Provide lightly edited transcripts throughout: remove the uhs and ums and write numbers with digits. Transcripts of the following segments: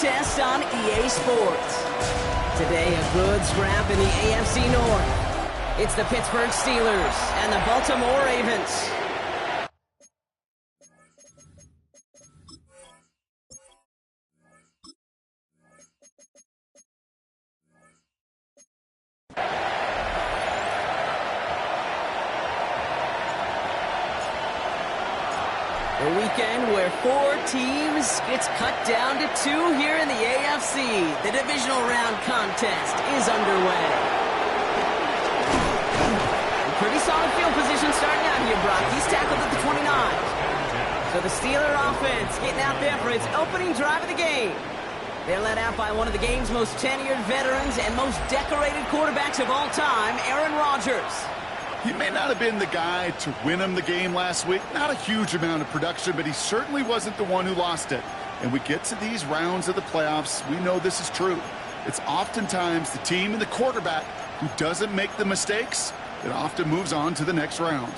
contest on EA Sports. Today, a good scrap in the AFC North. It's the Pittsburgh Steelers and the Baltimore Ravens. A weekend where 4 teams gets cut down to 2 here in the AFC. The divisional round contest is underway. Pretty solid field position starting out here, Brock. He's tackled at the 29. So the Steeler offense getting out there for its opening drive of the game. They're led out by one of the game's most tenured veterans and most decorated quarterbacks of all time, Aaron Rodgers. He may not have been the guy to win him the game last week. Not a huge amount of production, but he certainly wasn't the one who lost it. And we get to these rounds of the playoffs, we know this is true. It's oftentimes the team and the quarterback who doesn't make the mistakes that often moves on to the next round.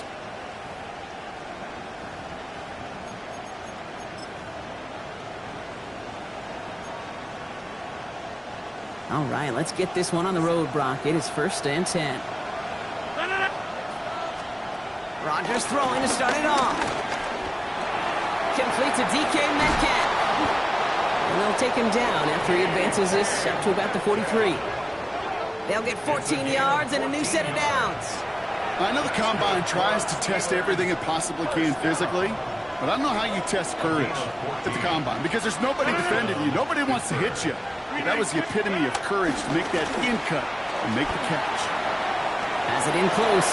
All right, let's get this one on the road, Brock. It is 1st and 10. Rodgers throwing to start it off. Complete to DK Metcalf. And they'll take him down after he advances this up to about the 43. They'll get 14 yards and a new set of downs. I know the Combine tries to test everything it possibly can physically, but I don't know how you test courage at the Combine because there's nobody defending you. Nobody wants to hit you. That was the epitome of courage to make that in cut and make the catch. Has it in close.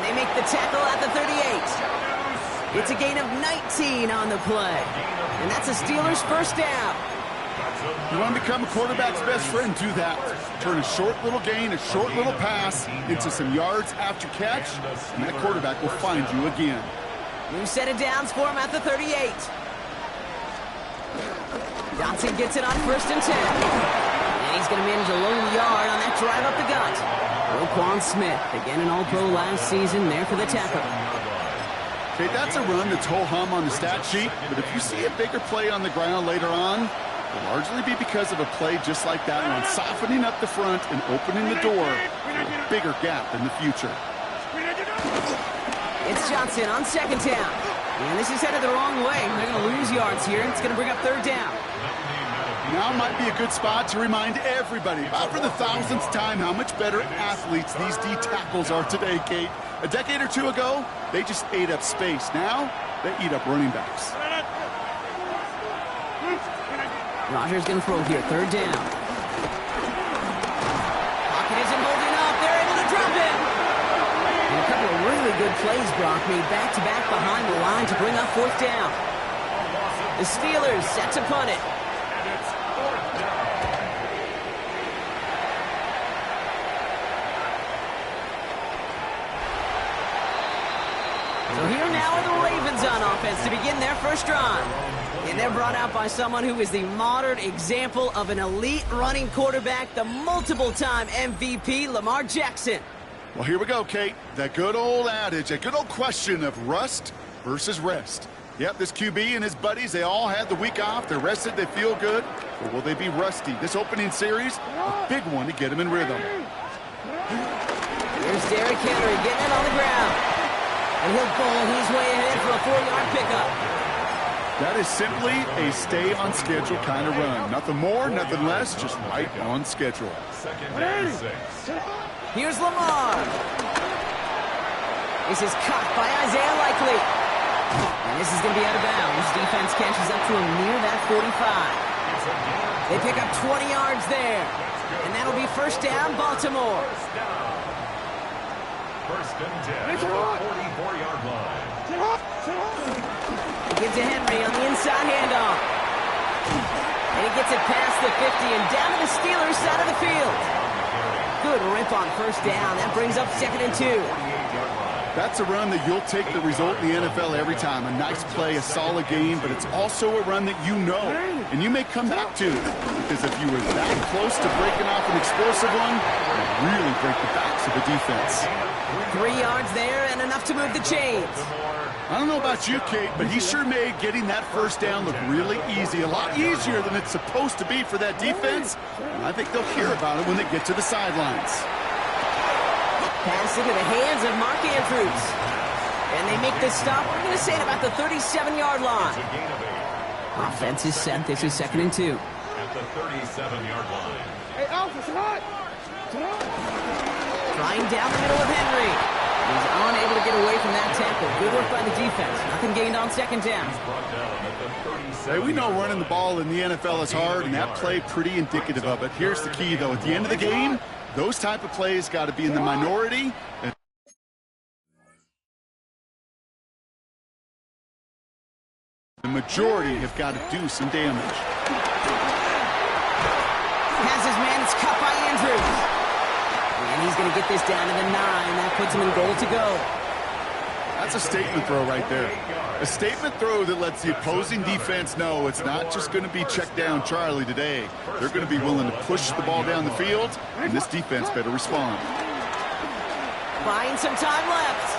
They make the tackle at the 38. It's a gain of 19 on the play. And that's a Steelers first down. You want to become a quarterback's best friend, do that. Turn a short little gain, a short little pass into some yards after catch, and that quarterback will find you again. New set of downs for him at the 38. Johnson gets it on 1st and 10. And he's going to manage a lone yard on that drive up the gut. Roquan Smith, again an All-Pro last season, there for the tackle. Okay, that's a run that's ho-hum on the stat sheet, but if you see a bigger play on the ground later on, it'll largely be because of a play just like that one, softening up the front and opening the door for a bigger gap in the future. It's Johnson on 2nd down. And this is headed the wrong way. They're going to lose yards here. It's going to bring up 3rd down. Now might be a good spot to remind everybody, about for the 1000th time, how much better athletes these D tackles are today, Kate. A decade or 2 ago, they just ate up space. Now, they eat up running backs. Rodgers going to throw here, 3rd down. Pocket isn't holding up. They're able to drop it. And a couple of really good plays, Brock, made back-to-back behind the line to bring up 4th down. The Steelers set to punt it. So here now are the Ravens on offense to begin their first drive. And they're brought out by someone who is the modern example of an elite running quarterback, the multiple-time MVP, Lamar Jackson. Well, here we go, Kate. That good old adage, that good old question of rust versus rest. Yep, this QB and his buddies, they all had the week off. They're rested, they feel good. Or will they be rusty? This opening series, a big one to get them in rhythm. Here's Derrick Henry getting it on the ground. And he'll bowl his way ahead for a 4-yard pickup. That is simply a stay-on-schedule kind of run. Nothing more, nothing less, just right on schedule. Here's Lamar. This is caught by Isaiah Likely. And this is going to be out of bounds. Defense catches up to him near that 45. They pick up 20 yards there. And that'll be 1st down, Baltimore. 1st and 10 from the 44-yard line. He gives to Henry on the inside handoff. And he gets it past the 50 and down to the Steelers side of the field. Good rip on 1st down. That brings up 2nd and 2. That's a run that you'll take the result in the NFL every time. A nice play, a solid game, but it's also a run that you know and you may come back to. because if you were that close to breaking off an explosive one, it really break the backs of the defense. 3 yards there and enough to move the chains. I don't know about you, Kate, but he sure made getting that first down look really easy. A lot easier than it's supposed to be for that defense. And I think they'll hear about it when they get to the sidelines. Pass into the hands of Mark Andrews. And they make the stop, we're going to say, at about the 37-yard line. Offense is set. This is 2nd and 2. At the 37-yard line. Hey, Alpha, sit hot. Flying down the middle of Henry. He's unable to get away from that tackle. Good work by the defense. Nothing gained on 2nd down. Hey, we know running the ball in the NFL is hard, and that play pretty indicative of it. Here's the key, though. At the end of the game, those type of plays got to be in the minority. The majority have got to do some damage. Has his man. It's cut by Andrews. And he's going to get this down to the 9. That puts him in goal to go. That's a statement throw right there. A statement throw that lets the opposing defense know it's not just going to be check down Charlie today. They're going to be willing to push the ball down the field, and this defense better respond. Buying some time left.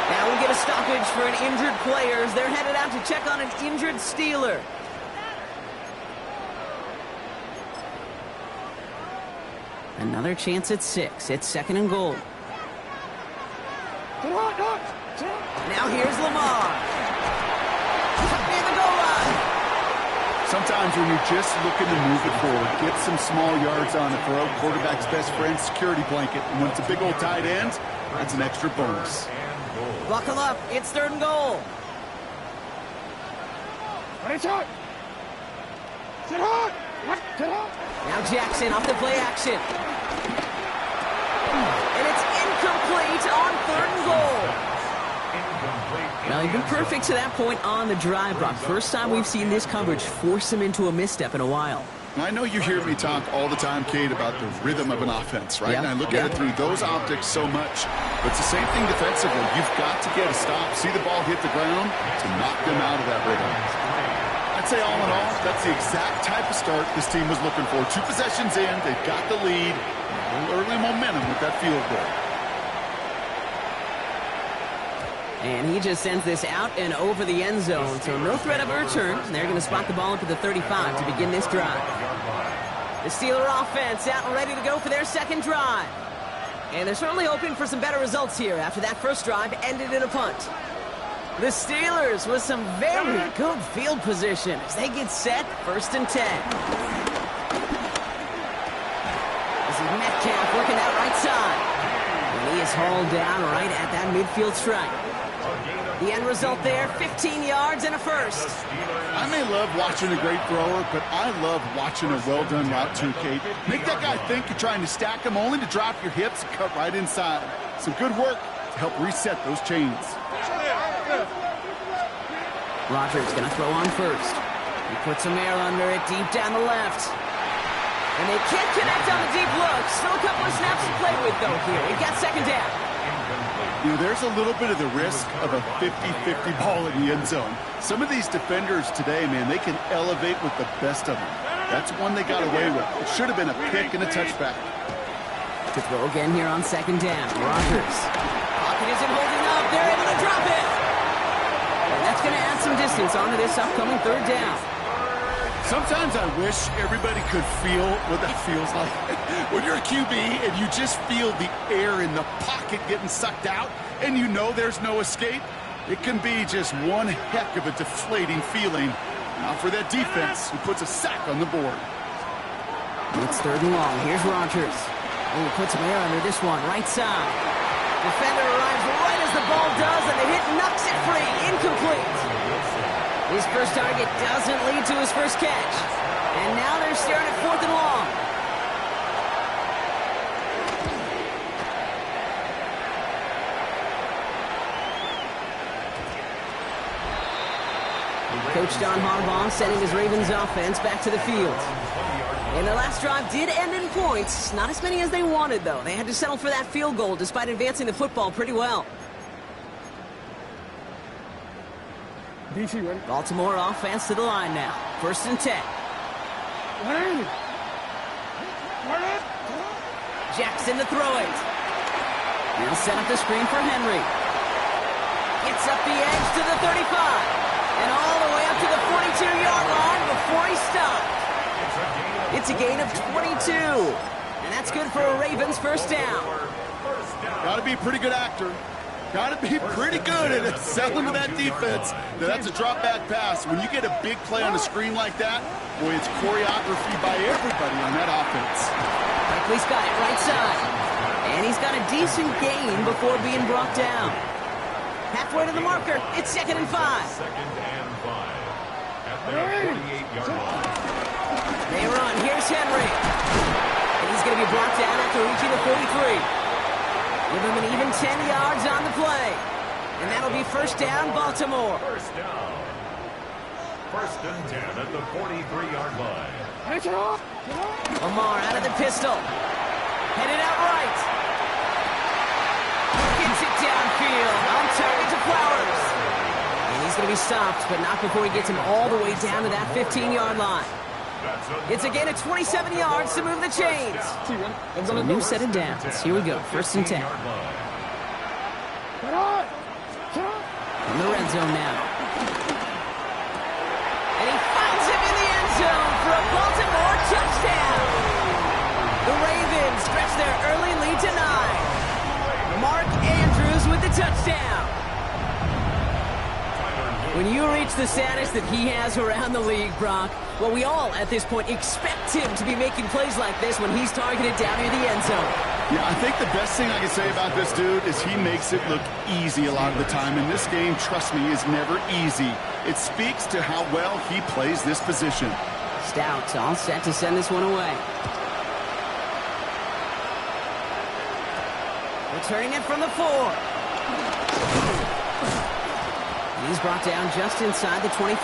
Now we get a stoppage for an injured player as they're headed out to check on an injured Steeler. Another chance at 6. It's 2nd and goal. Now here's Lamar. Near the goal line. Sometimes when you're just looking to move it forward, get some small yards on the throw, quarterback's best friend, security blanket. And when it's a big old tight end, that's an extra bonus. Buckle up. It's 3rd and goal. Now Jackson off the play action. And it's incomplete on 3rd and goal. Well, he's been perfect to that point on the drive, Brock. First time we've seen this coverage force him into a misstep in a while. I know you hear me talk all the time, Kate, about the rhythm of an offense, right? Yep. And I look at it through those optics so much. But it's the same thing defensively. You've got to get a stop, see the ball hit the ground to knock them out of that rhythm. I'd say all in all, that's the exact type of start this team was looking for. 2 possessions in, they've got the lead. A little early momentum with that field goal. And he just sends this out and over the end zone, so no threat of a return. They're going to spot the ball up at the 35 to begin this drive. The Steeler offense out and ready to go for their 2nd drive. And they're certainly hoping for some better results here after that first drive ended in a punt. The Steelers with some very good field position as they get set, 1st and 10. This is Metcalf working that right side. And he is hauled down right at that midfield stripe. The end result there, 15 yards and a first. I may love watching a great thrower, but I love watching a well-done route too, Kate. Make that guy think you're trying to stack him only to drop your hips and cut right inside. Some good work to help reset those chains. Rodgers going to throw on first. He puts some air under it deep down the left. And they can't connect on the deep look. Still a couple of snaps to play with, though, here. He got 2nd down. You know, there's a little bit of the risk of a 50-50 ball in the end zone. Some of these defenders today, man, they can elevate with the best of them. That's one they got away with. It should have been a pick and a touchback. To throw again here on 2nd down. Rodgers. Pocket isn't holding up. They're able to drop it. And that's going to add some distance onto this upcoming 3rd down. Sometimes I wish everybody could feel what that feels like. When you're a QB and you just feel the air in the pocket getting sucked out and you know there's no escape, it can be just one heck of a deflating feeling. Now for that defense who puts a sack on the board. It's 3rd and long. Here's Rodgers. Oh, puts some air under this one. Right side. Defender arrives right as the ball does, and the hit knocks it free. Incomplete. His first target doesn't lead to his first catch. And now they're staring at 4th and long. Coach John Harbaugh sending his Ravens offense back to the field. And their last drive did end in points. Not as many as they wanted, though. They had to settle for that field goal despite advancing the football pretty well. Baltimore offense to the line now. 1st and 10. Jackson to throw it. He'll set up the screen for Henry. Gets up the edge to the 35. And all the way up to the 42-yard line before he stopped. It's a gain of 22. And that's good for a Ravens first down. Got to be a pretty good actor. Got to be pretty good at selling to that defense. Now, that's a drop-back pass. When you get a big play on a screen like that, boy, it's choreography by everybody on that offense. Likely's got it right side. And he's got a decent gain before being brought down. Halfway to the marker, it's 2nd and 5. 2nd and 5. At their 48-yard line. They run, here's Henry. And he's going to be brought down after reaching the 43. Give him an even 10 yards on the play. And that'll be first down, Baltimore. First down. 1st and 10 at the 43-yard line. Lamar out of the pistol. Headed out right. Gets it downfield. On target to Flowers. And he's going to be stopped, but not before he gets him all the way down to that 15-yard line. It's a gain of 27 yards to move the chains. So a new set of downs. Here we go. 1st and 10. From the red zone now. And he finds him in the end zone for a Baltimore touchdown. The Ravens stretch their early lead to 9. Mark Andrews with the touchdown. When you reach the status that he has around the league, Brock, well, we all, at this point, expect him to be making plays like this when he's targeted down near the end zone. Yeah, I think the best thing I can say about this dude is he makes it look easy a lot of the time. And this game, trust me, is never easy. It speaks to how well he plays this position. Stout all set to send this one away. Returning it from the 4. He's brought down just inside the 25.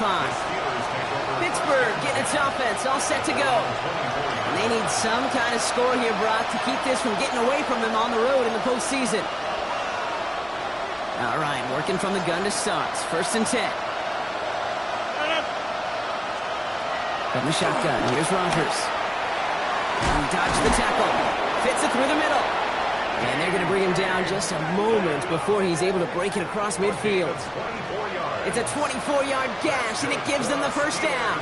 Pittsburgh getting its offense all set to go. And they need some kind of score here, Brock, to keep this from getting away from them on the road in the postseason. All right, working from the gun to start. 1st and 10. From the shotgun, here's Rodgers. He dodged the tackle. Fits it through the middle. And they're going to bring him down just a moment before he's able to break it across midfield. It's a 24-yard gash, and it gives them the first down.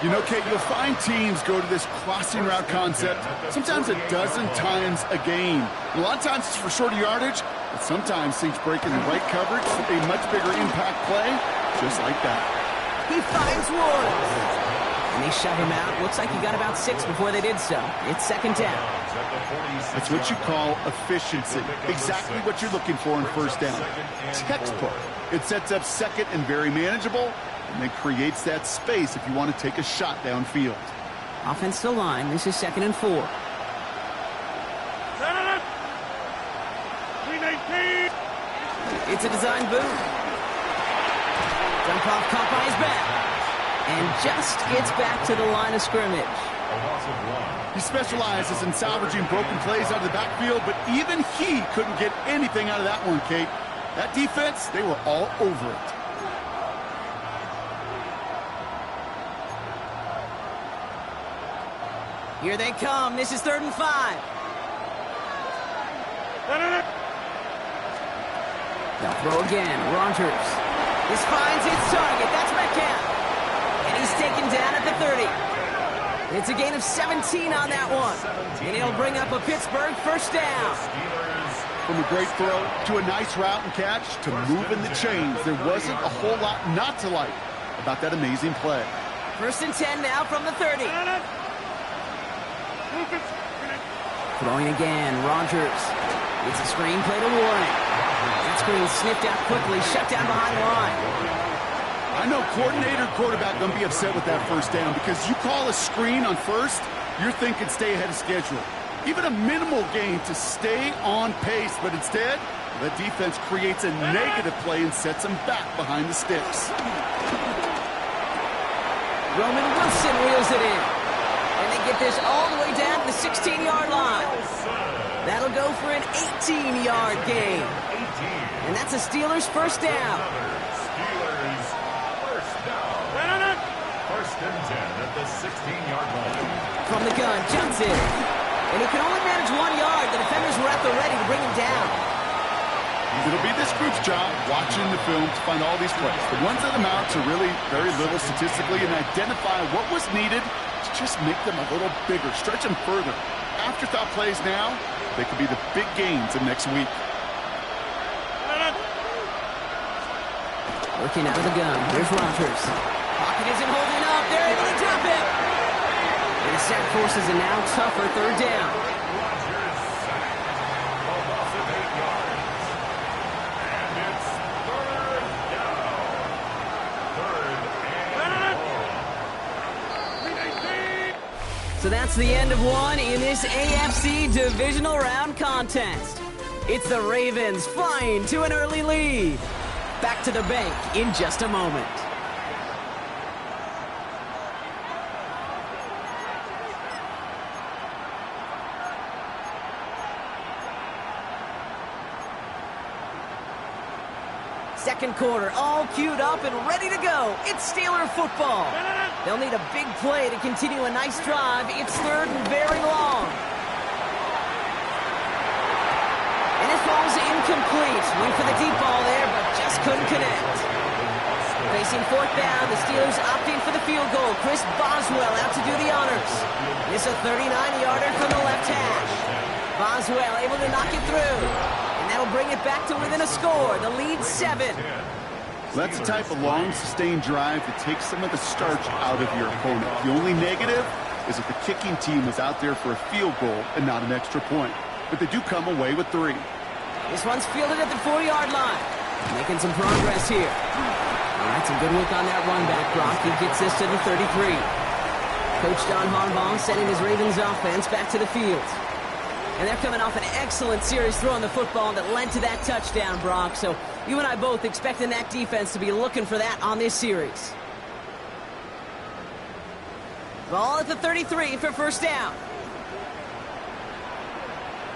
You know, Kate, you'll find teams go to this crossing route concept sometimes a dozen times a game. A lot of times it's for shorter yardage, but sometimes teams break in the right coverage for a much bigger impact play, just like that. He finds Woods. And they shove him out. Looks like he got about 6 before they did so. It's 2nd down. That's what you call efficiency. Exactly what you're looking for in 1st down. Textbook. It sets up 2nd and very manageable, and it creates that space if you want to take a shot downfield. Offensive line. This is 2nd and 4. It's a design boot. Dump off caught by his back. And just gets back to the line of scrimmage. He specializes in salvaging broken plays out of the backfield, but even he couldn't get anything out of that one, Kate. That defense, they were all over it. Here they come. This is 3rd and 5. They'll throw again. Rodgers. This finds its target. That's Metcalf. And he's taken down at the 30. It's a gain of 17 on that one. And it'll bring up a Pittsburgh first down. From a great throw to a nice route and catch to moving the chains, there wasn't a whole lot not to like about that amazing play. 1st and 10 now from the 30. Throwing again, Rodgers. It's a screen play to Warren. That screen sniffed out quickly, shut down behind the line. I know coordinator quarterback going to be upset with that 1st down because you call a screen on 1st, you're thinking stay ahead of schedule. Even a minimal gain to stay on pace, but instead, the defense creates a negative play and sets them back behind the sticks. Roman Wilson wheels it in. And they get this all the way down to the 16-yard line. That'll go for an 18-yard gain. And that's a Steelers first down. Steelers first down. and 10 at the 16-yard line. From the gun, Johnson. And he can only manage 1 yard. The defenders were at the ready to bring him down. It'll be this group's job watching the film to find all these plays. The ones that amount to really very little statistically and identify what was needed to just make them a little bigger, stretch them further. Afterthought plays now, they could be the big gains of next week. Working out of the gun. Here's Rodgers. Pocket isn't holding up. They're able to drop it. And the sack forces a now tougher 3rd down. Rodgers sacked. A loss of 8 yards. And it's 3rd down. 3rd and 4. So that's the end of one in this AFC divisional round contest. It's the Ravens flying to an early lead. Back to the bank in just a moment. Second quarter, all queued up and ready to go. It's Steeler football. They'll need a big play to continue a nice drive. It's 3rd and very long. And it falls incomplete. Went for the deep ball there, but just couldn't connect. Facing 4th down, the Steelers opting for the field goal. Chris Boswell out to do the honors. It's a 39-yarder from the left hash. Boswell able to knock it through. And that'll bring it back to within a score. The lead 7. That's the type of long, sustained drive that takes some of the starch out of your opponent. The only negative is that the kicking team was out there for a field goal and not an extra point. But they do come away with 3. This one's fielded at the 4-yard line. Making some progress here. All right, some good work on that run back, Brock. He gets this to the 33. Coach John Harbaugh sending his Ravens offense back to the field. And they're coming off an excellent series throwing the football that led to that touchdown, Brock. So you and I both expecting that defense to be looking for that on this series. Ball at the 33 for 1st down.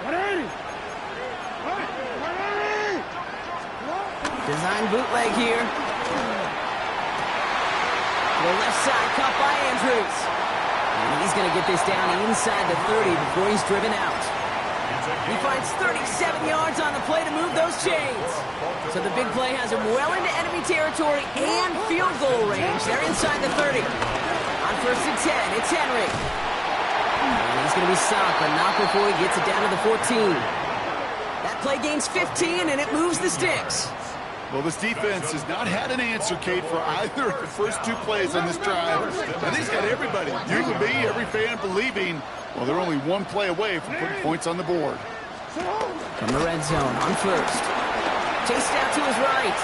180. Design bootleg here. To the left side, caught by Andrews. And he's going to get this down inside the 30 before he's driven out. He finds 37 yards on the play to move those chains. So the big play has him well into enemy territory and field goal range. They're inside the 30. On 1st and 10, it's Henry. And he's going to be stopped, but not before he gets it down to the 14. That play gains 15, and it moves the sticks. Well, this defense has not had an answer, Kate, for either of the first 2 plays on this drive. And he's got everybody, you and me, every fan believing, well, they're only 1 play away from putting points on the board. From the red zone on 1st. Chased out to his right.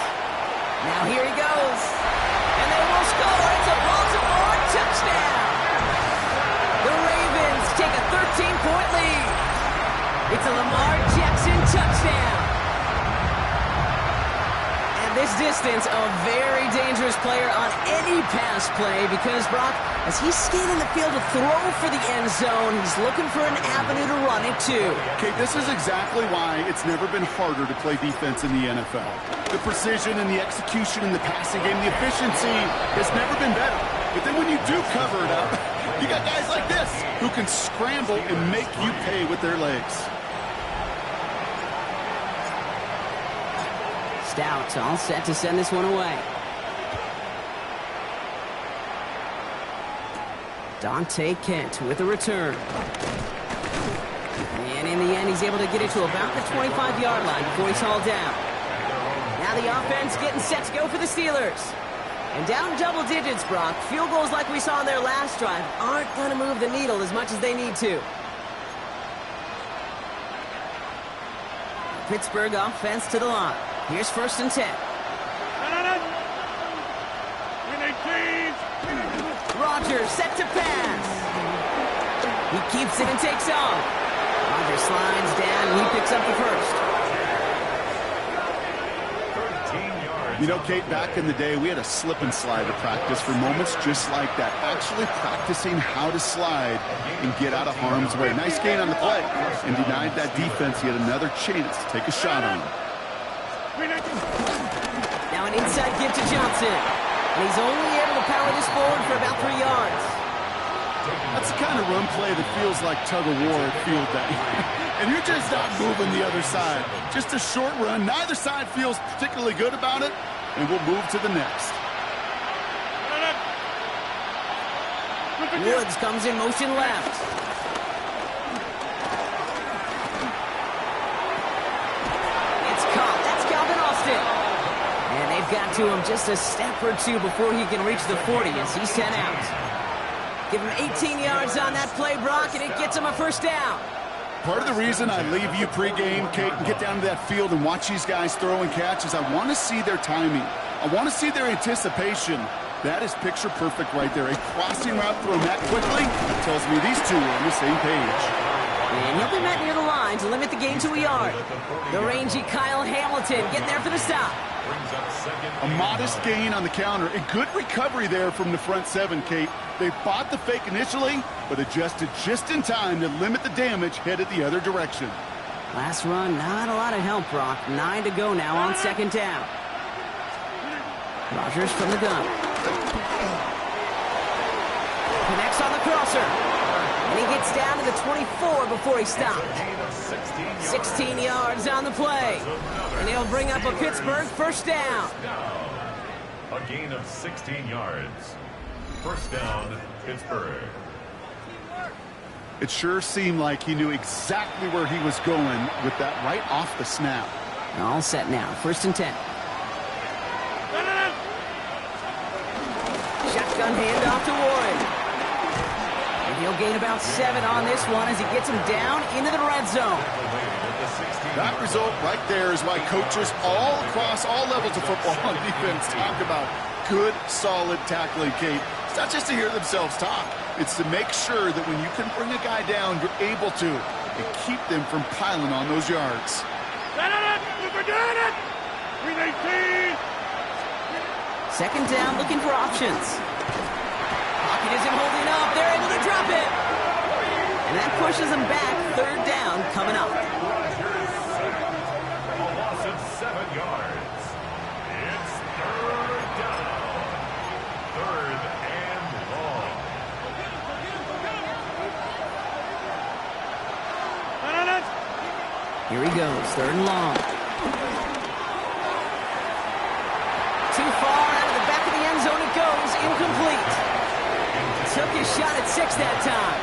Now here he goes. And they will score. It's a Baltimore touchdown. The Ravens take a 13-point lead. It's a Lamar Jackson touchdown. And this distance, a very dangerous player on any pass play because, Brock, as he's scanning the field to throw for the end zone, he's looking for an avenue to run it too. Okay, this is exactly why it's never been harder to play defense in the NFL. The precision and the execution in the passing game, the efficiency has never been better. But then when you do cover it up, you got guys like this who can scramble and make you pay with their legs. Stout all set to send this one away. Dante Kent with a return. And in the end, he's able to get it to about the 25-yard line before he's hauled down. Now the offense getting set to go for the Steelers. And down double digits, Brock. Field goals like we saw in their last drive aren't going to move the needle as much as they need to. Pittsburgh offense to the line. Here's 1st and 10. Rodgers set to pass. He keeps it and takes off. Rodgers slides down and he picks up the 1st. You know, Kate, back in the day, we had a slip and slide to practice for moments just like that. Actually practicing how to slide and get out of harm's way. Nice gain on the play. And denied that defense yet another chance to take a shot on him. Now an inside give to Johnson. And he's only able to power this forward for about 3 yards. That's the kind of run play that feels like tug-of-war at field day. And you're just not moving the other side. Just a short run. Neither side feels particularly good about it, and we'll move to the next. Woods comes in motion left. It's caught. That's Calvin Austin. And they've got to him just a step or two before he can reach the 40 as he's sent out. Give him 18 yards on that play, Brock, and it gets him a first down. Part of the reason I leave you pregame, Kate, and get down to that field and watch these guys throw and catch is I want to see their timing. I want to see their anticipation. That is picture perfect right there. A crossing route thrown that quickly tells me these two are on the same page. And he'll be met near the line to limit the gain to a yard. The rangy Kyle Hamilton getting there for the stop. A modest gain on the counter. A good recovery there from the front seven, Kate. They bought the fake initially, but adjusted just in time to limit the damage headed the other direction. Last run, not a lot of help, Brock. 9 to go now on second down. Rodgers from the gun. Connects on the crosser. And he gets down to the 24 before he stopped. 16 yards on the play. And he'll bring up a Pittsburgh first down. A gain of 16 yards. First down, Pittsburgh. It sure seemed like he knew exactly where he was going with that right off the snap. All set now. First and 10. Shotgun handoff to Warren. And he'll gain about 7 on this one as he gets him down into the red zone. That result right there is why coaches all across all levels of football on defense talk about good, solid tackling, Kate. It's not just to hear themselves talk. It's to make sure that when you can bring a guy down, you're able to and keep them from piling on those yards. Second down, looking for options. Pocket isn't holding up. They're able to drop it. And that pushes them back. Third down coming up. A loss of 7 yards. It's third down. Third and long. Here he goes, third and long. Too far out of the back of the end zone it goes, incomplete. Took his shot at 6 that time.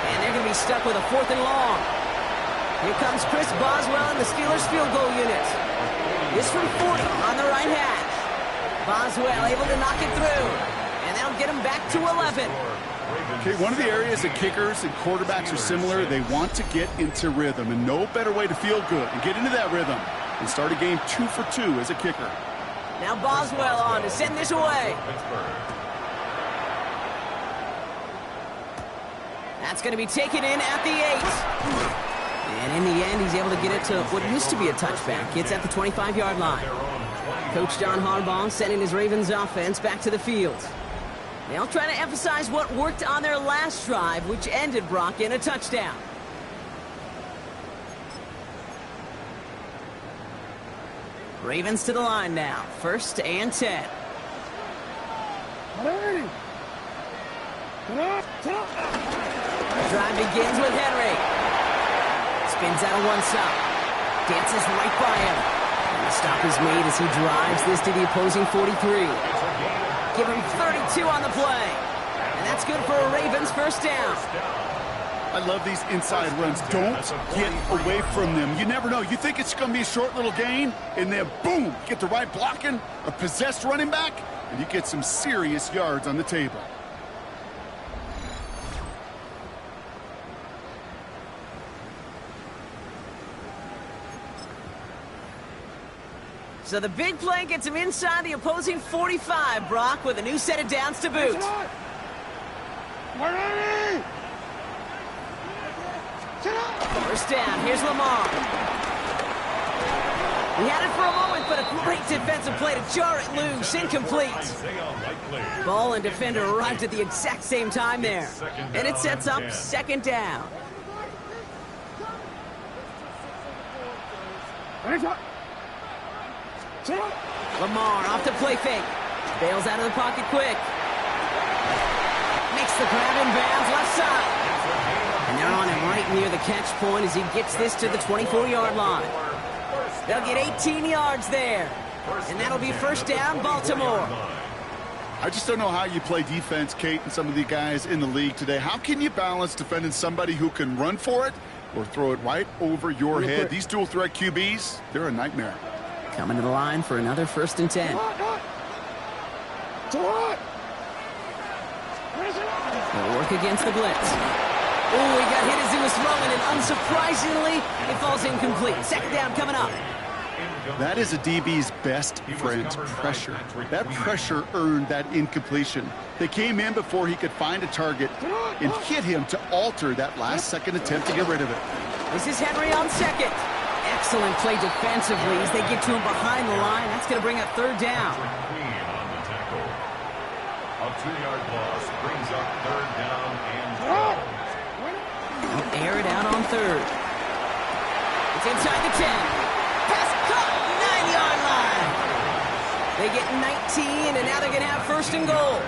And they're going to be stuck with a 4th and long. Here comes Chris Boswell in the Steelers field goal unit. This from 40 on the right hash. Boswell able to knock it through. And that'll get him back to 11. Okay, one of the areas that kickers and quarterbacks are similar, they want to get into rhythm, and no better way to feel good and get into that rhythm and start a game 2 for 2 as a kicker. Now Boswell on to send this away. That's going to be taken in at the 8. And in the end, he's able to get it to what used to be a touchback. It's at the 25-yard line. Coach John Harbaugh sending his Ravens offense back to the field. They'll try to emphasize what worked on their last drive, which ended, Brock, in a touchdown. Ravens to the line now. First and 10. Drive begins with Henry. Spins out of one side. Dances right by him. And the stop is made as he drives this to the opposing 43. Give him 32 on the play. And that's good for a Ravens first down. I love these inside runs. Don't get away from them. You never know. You think it's going to be a short little gain, and then boom, get the right blocking, a possessed running back, and you get some serious yards on the table. So the big play gets him inside the opposing 45, Brock, with a new set of downs to boot. First down, here's Lamar. He had it for a moment, but a great defensive play to jar it loose, incomplete. Ball and defender arrived at the exact same time there. And it sets up second down. Lamar off the play fake. Bails out of the pocket quick. Makes the grab in bounds left side. And they're on him right near the catch point as he gets this to the 24-yard line. They'll get 18 yards there. And that'll be first down, Baltimore. I just don't know how you play defense, Kate, and some of the guys in the league today. How can you balance defending somebody who can run for it or throw it right over your head? These dual threat QBs, they're a nightmare. Coming to the line for another 1st and 10. They'll work against the blitz. Oh, he got hit as he was throwing, and unsurprisingly, it falls incomplete. 2nd down coming up. That is a DB's best friend, pressure. That pressure earned that incompletion. They came in before he could find a target and hit him to alter that last-second attempt to get rid of it. This is Henry on 2nd. Excellent play defensively as they get to him behind the line. That's going to bring up 3rd down. A 2-yard loss brings up 3rd down and 12. Air it out on 3rd. It's inside the 10. Pass caught, 9-yard line. They get 19, and now they're going to have 1st and goal.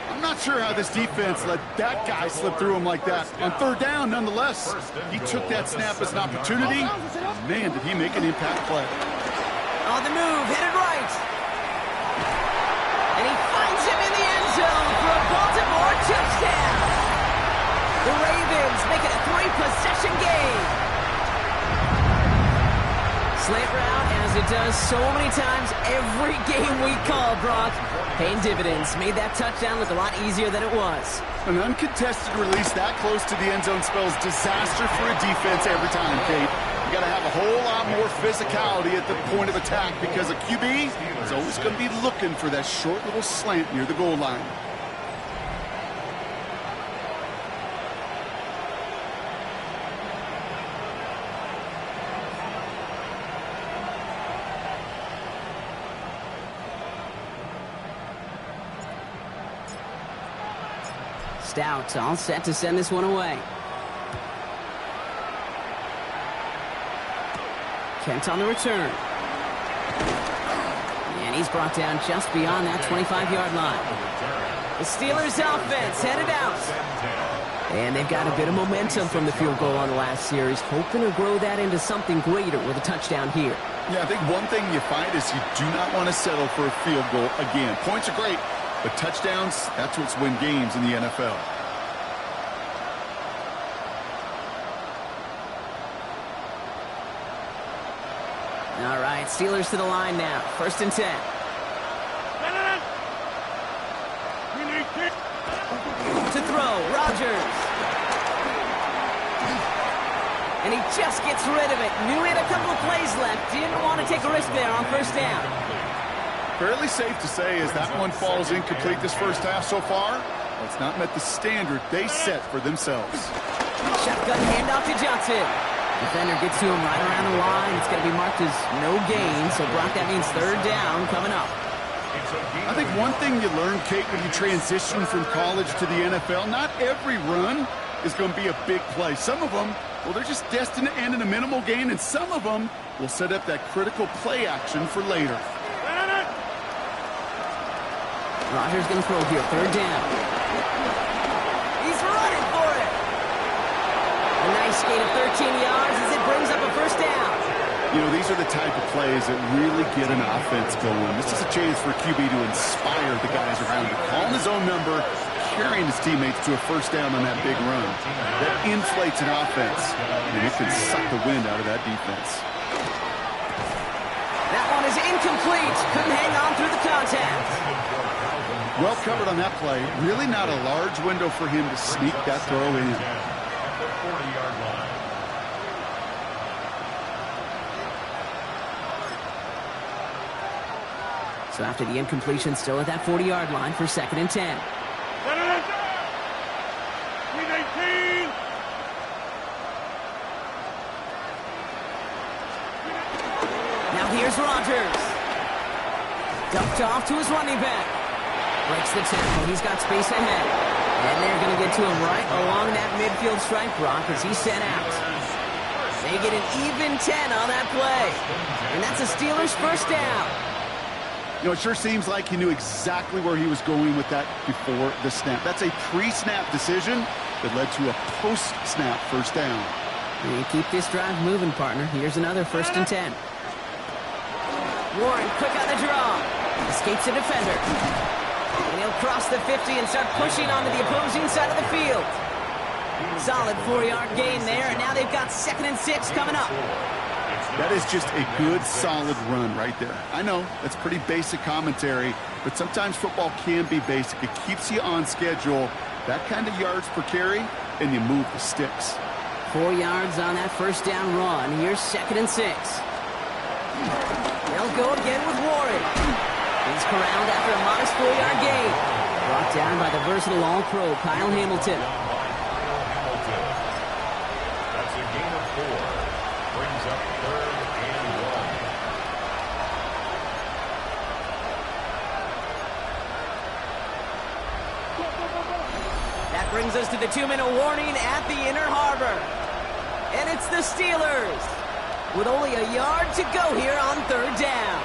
I'm not sure how this defense let that guy slip through him like that. On 3rd down, nonetheless, he took that snap as an opportunity. Man, did he make an impact play. On the move, headed right. And he finds him in the end zone for a Baltimore touchdown. The Ravens make it a 3-possession game. Slant route, as it does so many times every game we call, Brock. Paying dividends. Made that touchdown look a lot easier than it was. An uncontested release that close to the end zone spells disaster for a defense every time, Kate. You got to have a whole lot more physicality at the point of attack because a QB is always going to be looking for that short little slant near the goal line. Stout all set to send this one away. Kent on the return. And he's brought down just beyond that 25-yard line. The Steelers offense headed out. And they've got a bit of momentum from the field goal on the last series, hoping to grow that into something greater with a touchdown here. Yeah, I think one thing you find is you do not want to settle for a field goal again. Points are great, but touchdowns, that's what's win games in the NFL. All right, Steelers to the line now. 1st and 10. To throw, Rodgers. And he just gets rid of it. Knew he had a couple of plays left. Didn't want to take a risk there on 1st down. Fairly safe to say as that one falls incomplete this first half so far, it's not met the standard they set for themselves. Shotgun handoff to Johnson. Defender gets to him right around the line. It's going to be marked as no gain. So, Brock, that means 3rd down coming up. I think one thing you learn, Kate, when you transition from college to the NFL, not every run is going to be a big play. Some of them, well, they're just destined to end in a minimal gain, and some of them will set up that critical play action for later. Rodgers going to throw here. 3rd down. He's running for it. A nice gain of 13 yards as it brings up a 1st down. You know, these are the type of plays that really get an offense going. This is a chance for QB to inspire the guys around him. Calling his own number, carrying his teammates to a 1st down on that big run. That inflates an offense, and it can suck the wind out of that defense. That one is incomplete. Couldn't hang on through the contact. Well covered on that play. Really not a large window for him to sneak that throw in. So after the incompletion, still at that 40-yard line for 2nd and 10. Now here's Rodgers. Dumped off to his running back. Breaks the tackle. He's got space ahead. And they're going to get to him right along that midfield stripe, Brock, as he's sent out. They get an even 10 on that play. And that's a Steelers 1st down. You know, it sure seems like he knew exactly where he was going with that before the snap. That's a pre-snap decision that led to a post-snap first down. You keep this drive moving, partner. Here's another 1st and 10. Warren, quick on the draw. Escapes a defender. And he'll cross the 50 and start pushing onto the opposing side of the field. Solid 4-yard gain there, and now they've got 2nd and 6 coming up. That is just a good, solid run right there. I know, that's pretty basic commentary, but sometimes football can be basic. It keeps you on schedule, that kind of yards per carry, and you move the sticks. 4 yards on that first down run. Here's 2nd and 6. They'll go again with Warren. He's corralled after a modest 4-yard gain. Brought down by the versatile All-Pro, Kyle Hamilton. That's a gain of 4. Brings up 3rd and 1. That brings us to the 2-minute warning at the Inner Harbor. And it's the Steelers with only a yard to go here on 3rd down.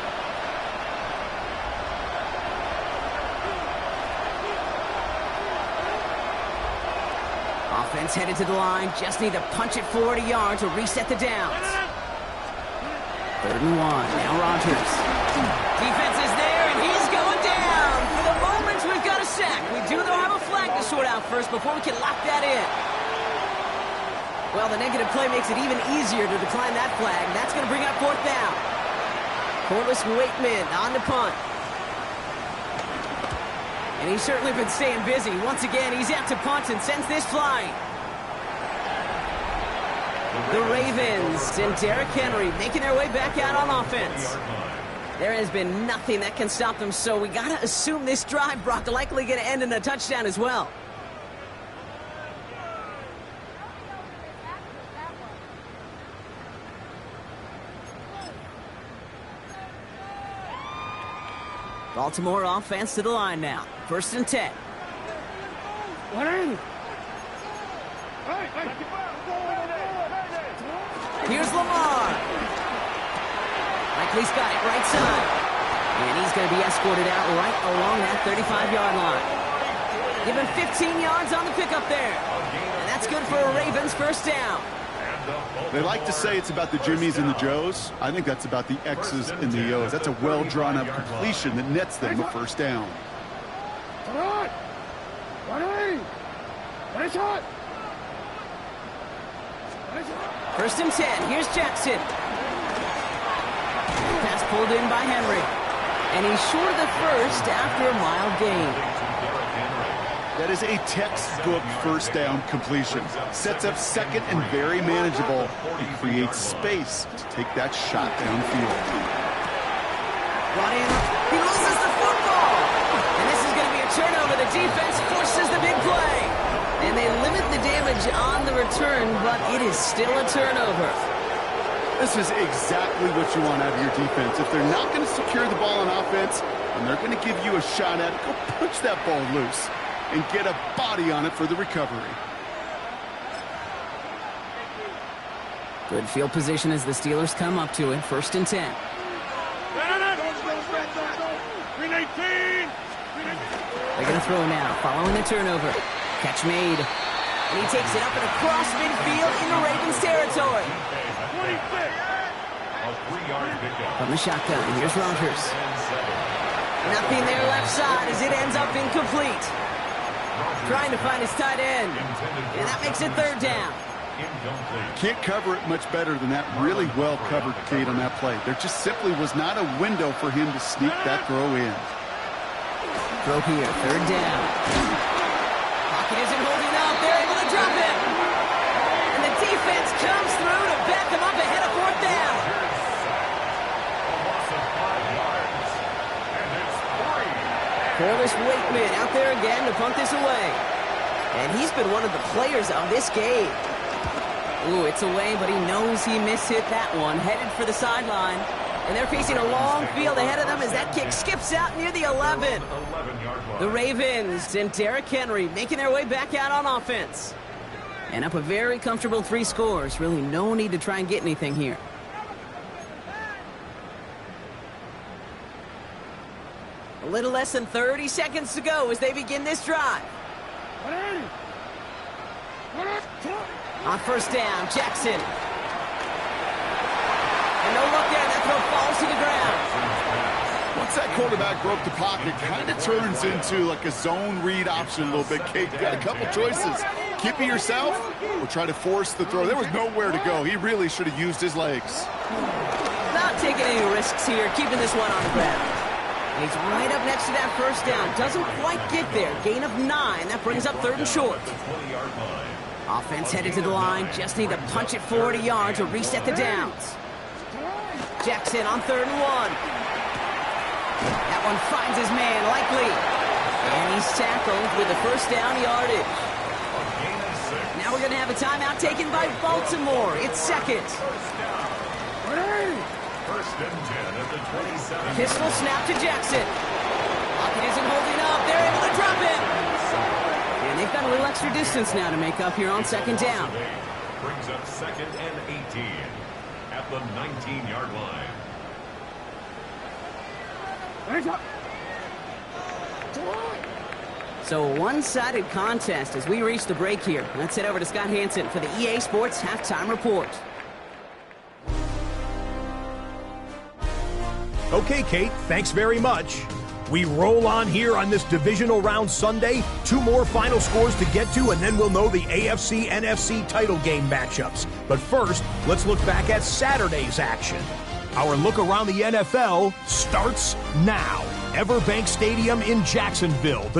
Offense headed to the line. Just need to punch it forward a yard to reset the downs. 3rd and 1. Now Rodgers. Defense is there, and he's going down. For the moment, we've got a sack. We do, though, have a flag to sort out first before we can lock that in. Well, the negative play makes it even easier to decline that flag. That's going to bring up 4th down. Corliss Waitman on the punt. And he's certainly been staying busy. Once again, he's out to punt and sends this flying. The Ravens and Derrick Henry making their way back out on offense. There has been nothing that can stop them, so we got to assume this drive, Brock, likely going to end in a touchdown as well. Baltimore offense to the line now. 1st and 10. Here's Lamar. Likely's got it right side. And he's going to be escorted out right along that 35-yard line. Give him 15 yards on the pickup there. And that's good for a Ravens 1st down. They like to say it's about the Jimmies and the Joes. I think that's about the X's and the O's. That's a well-drawn-up completion that nets them a 1st down. 1st and 10. Here's Jackson. Pass pulled in by Henry. And he's short of the 1st after a mild gain. That is a textbook 1st down completion. Sets up 2nd and very manageable and creates space to take that shot downfield. Brought in. He loses the football. And this is going to be a turnover. The defense forces the big play. And they limit the damage on the return, but it is still a turnover. This is exactly what you want out of your defense. If they're not going to secure the ball on offense, and they're going to give you a shot at it, go punch that ball loose and get a body on it for the recovery. Good field position as the Steelers come up to it. 1st and 10. They're going to throw now, following the turnover. Catch made. And he takes it up and across midfield into Ravens territory. From the shotgun, here's Rodgers. Nothing there left side as it ends up incomplete. Trying to find his tight end. And that makes it 3rd down. Can't cover it much better than that. Really well covered, Kate, on that play. There just simply was not a window for him to sneak that throw in. Throw here, 3rd down. Pocket isn't holding up. They're able to drop it. And the defense comes through to back them up ahead of 4th down. Corliss Waitman out there again to punt this away. And he's been one of the players of this game. Ooh, it's away, but he knows he mishit that one. Headed for the sideline. And they're facing a long field ahead of them as that kick skips out near the 11. The Ravens and Derrick Henry making their way back out on offense. And up a very comfortable 3 scores. Really no need to try and get anything here. little less than 30 seconds to go as they begin this drive. On first down, Jackson. And no look there, that throw falls to the ground. Once that quarterback broke the pocket, kind of turns into like a zone read option a little bit. Kate, got a couple choices. Keep it yourself or try to force the throw. There was nowhere to go. He really should have used his legs. Not taking any risks here, keeping this one on the ground. And he's right up next to that first down. Doesn't quite get there. Gain of 9. That brings up 3rd and short. Offense headed to the line. Just need to punch it 40 yards or reset the downs. Jackson on 3rd and 1. That one finds his man, Likely. And he's tackled with the first down yardage. Now we're going to have a timeout taken by Baltimore. It's 2nd. First and 10 at the 27. Pistol snap to Jackson. Lockett isn't holding up. They're able to drop him. And they've got a little extra distance now to make up here on 2nd down. Brings up 2nd and 18 at the 19-yard line. So a one-sided contest as we reach the break here. Let's head over to Scott Hansen for the EA Sports Halftime Report. Okay, Kate, thanks very much. We roll on here on this divisional round Sunday. 2 more final scores to get to, and then we'll know the AFC-NFC title game matchups. But first, let's look back at Saturday's action. Our look around the NFL starts now. Everbank Stadium in Jacksonville.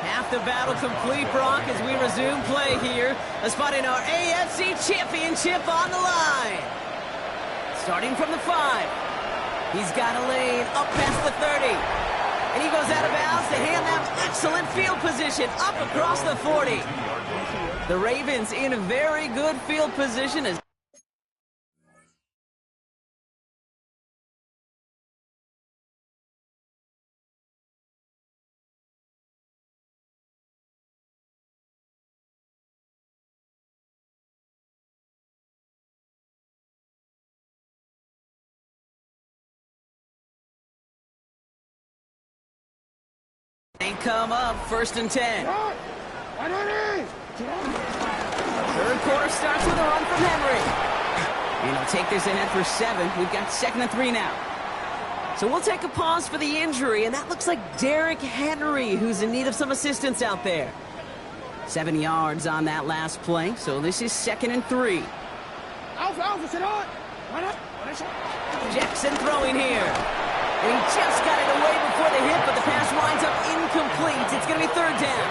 Half the battle complete, Brock, as we resume play here. A spot in our AFC Championship on the line. Starting from the 5. He's got a lane up past the 30. And he goes out of bounds to hand them excellent field position up across the 40. The Ravens in a very good field position as they come up 1st and 10. Third quarter starts with a run from Henry. And he'll take this ahead for 7. We've got 2nd and 3 now. So we'll take a pause for the injury, and that looks like Derrick Henry, who's in need of some assistance out there. 7 yards on that last play, so this is 2nd and 3. Jackson throwing here. And he just got it away before the hit, but the pass winds up incomplete. It's going to be 3rd down.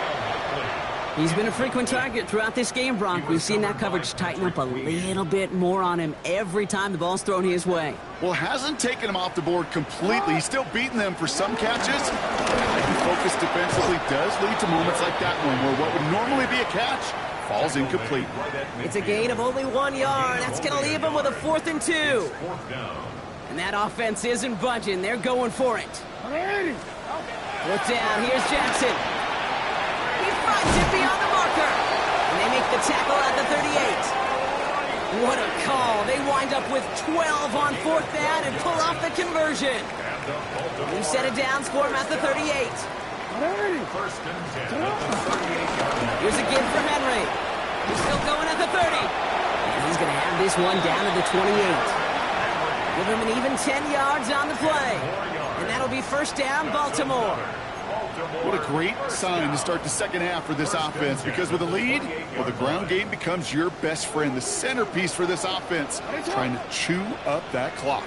He's been a frequent target throughout this game, Brock. We've seen that coverage tighten up a little bit more on him every time the ball's thrown his way. Well, hasn't taken him off the board completely. He's still beating them for some catches. Heightened focus defensively does lead to moments like that one, where what would normally be a catch falls incomplete. It's a gain of only 1 yard. That's going to leave him with a 4th and 2. And that offense isn't budging. They're going for it. Look down. Here's Jackson. He finds it beyond the marker. And they make the tackle at the 38. What a call. They wind up with 12 on 4th down and pull off the conversion. New set of downs for him at the 38. Here's a give for Henry. He's still going at the 30. And he's going to have this one down at the 28. Give him an even 10 yards on the play. And that'll be 1st down, Baltimore. What a great sign to start the second half for this offense, because with a lead, well, the ground game becomes your best friend, the centerpiece for this offense, trying to chew up that clock.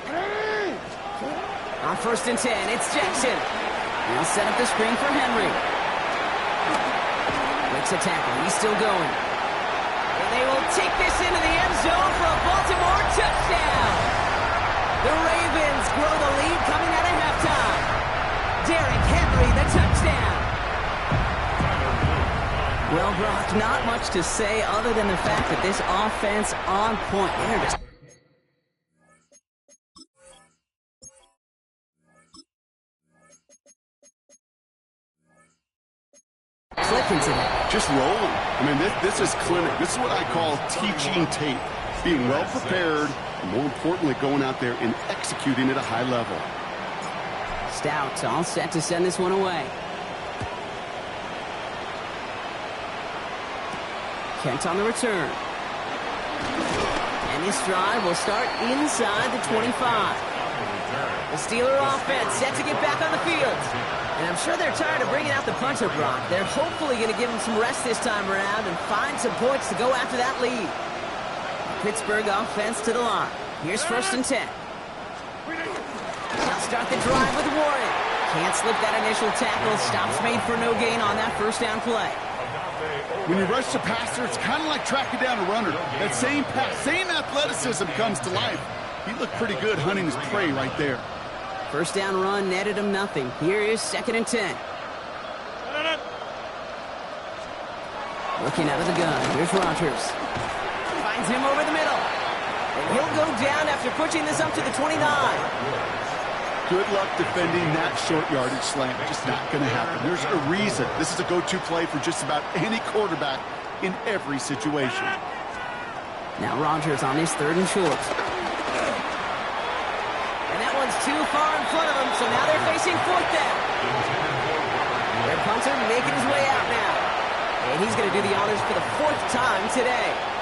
On 1st and 10, it's Jackson. He'll set up the screen for Henry. Breaks a tackle. He's still going. And they will take this into the end zone for a Baltimore touchdown. The Ravens grow the lead coming out of halftime. Derrick Henry, the touchdown. Well, Brock, not much to say other than the fact that this offense on point. They're just clicking today. Just rolling. I mean, this is clinic. This is what I call teaching tape. Being well prepared, and more importantly, going out there and executing at a high level. Stout all set to send this one away. Kent on the return. And this drive will start inside the 25. The Steeler offense set to get back on the field. And I'm sure they're tired of bringing out the punter, Brock. They're hopefully going to give him some rest this time around and find some points to go after that lead. Pittsburgh offense to the line. Here's 1st and 10. They'll start the drive with Warren. Can't slip that initial tackle. Stops made for no gain on that 1st down play. When you rush the passer, it's kind of like tracking down a runner. That same pass, same athleticism comes to life. He looked pretty good hunting his prey right there. 1st down run netted him nothing. Here is 2nd and 10. Looking out of the gun. Here's Rodgers. Finds him over the middle. And he'll go down after pushing this up to the 29. Good luck defending that short yardage slant. Just not going to happen. There's a reason. This is a go-to play for just about any quarterback in every situation. Now Rodgers on his 3rd and short. And that one's too far in front of him, so now they're facing 4th down. Their punter making his way out now. And he's going to do the honors for the 4th time today.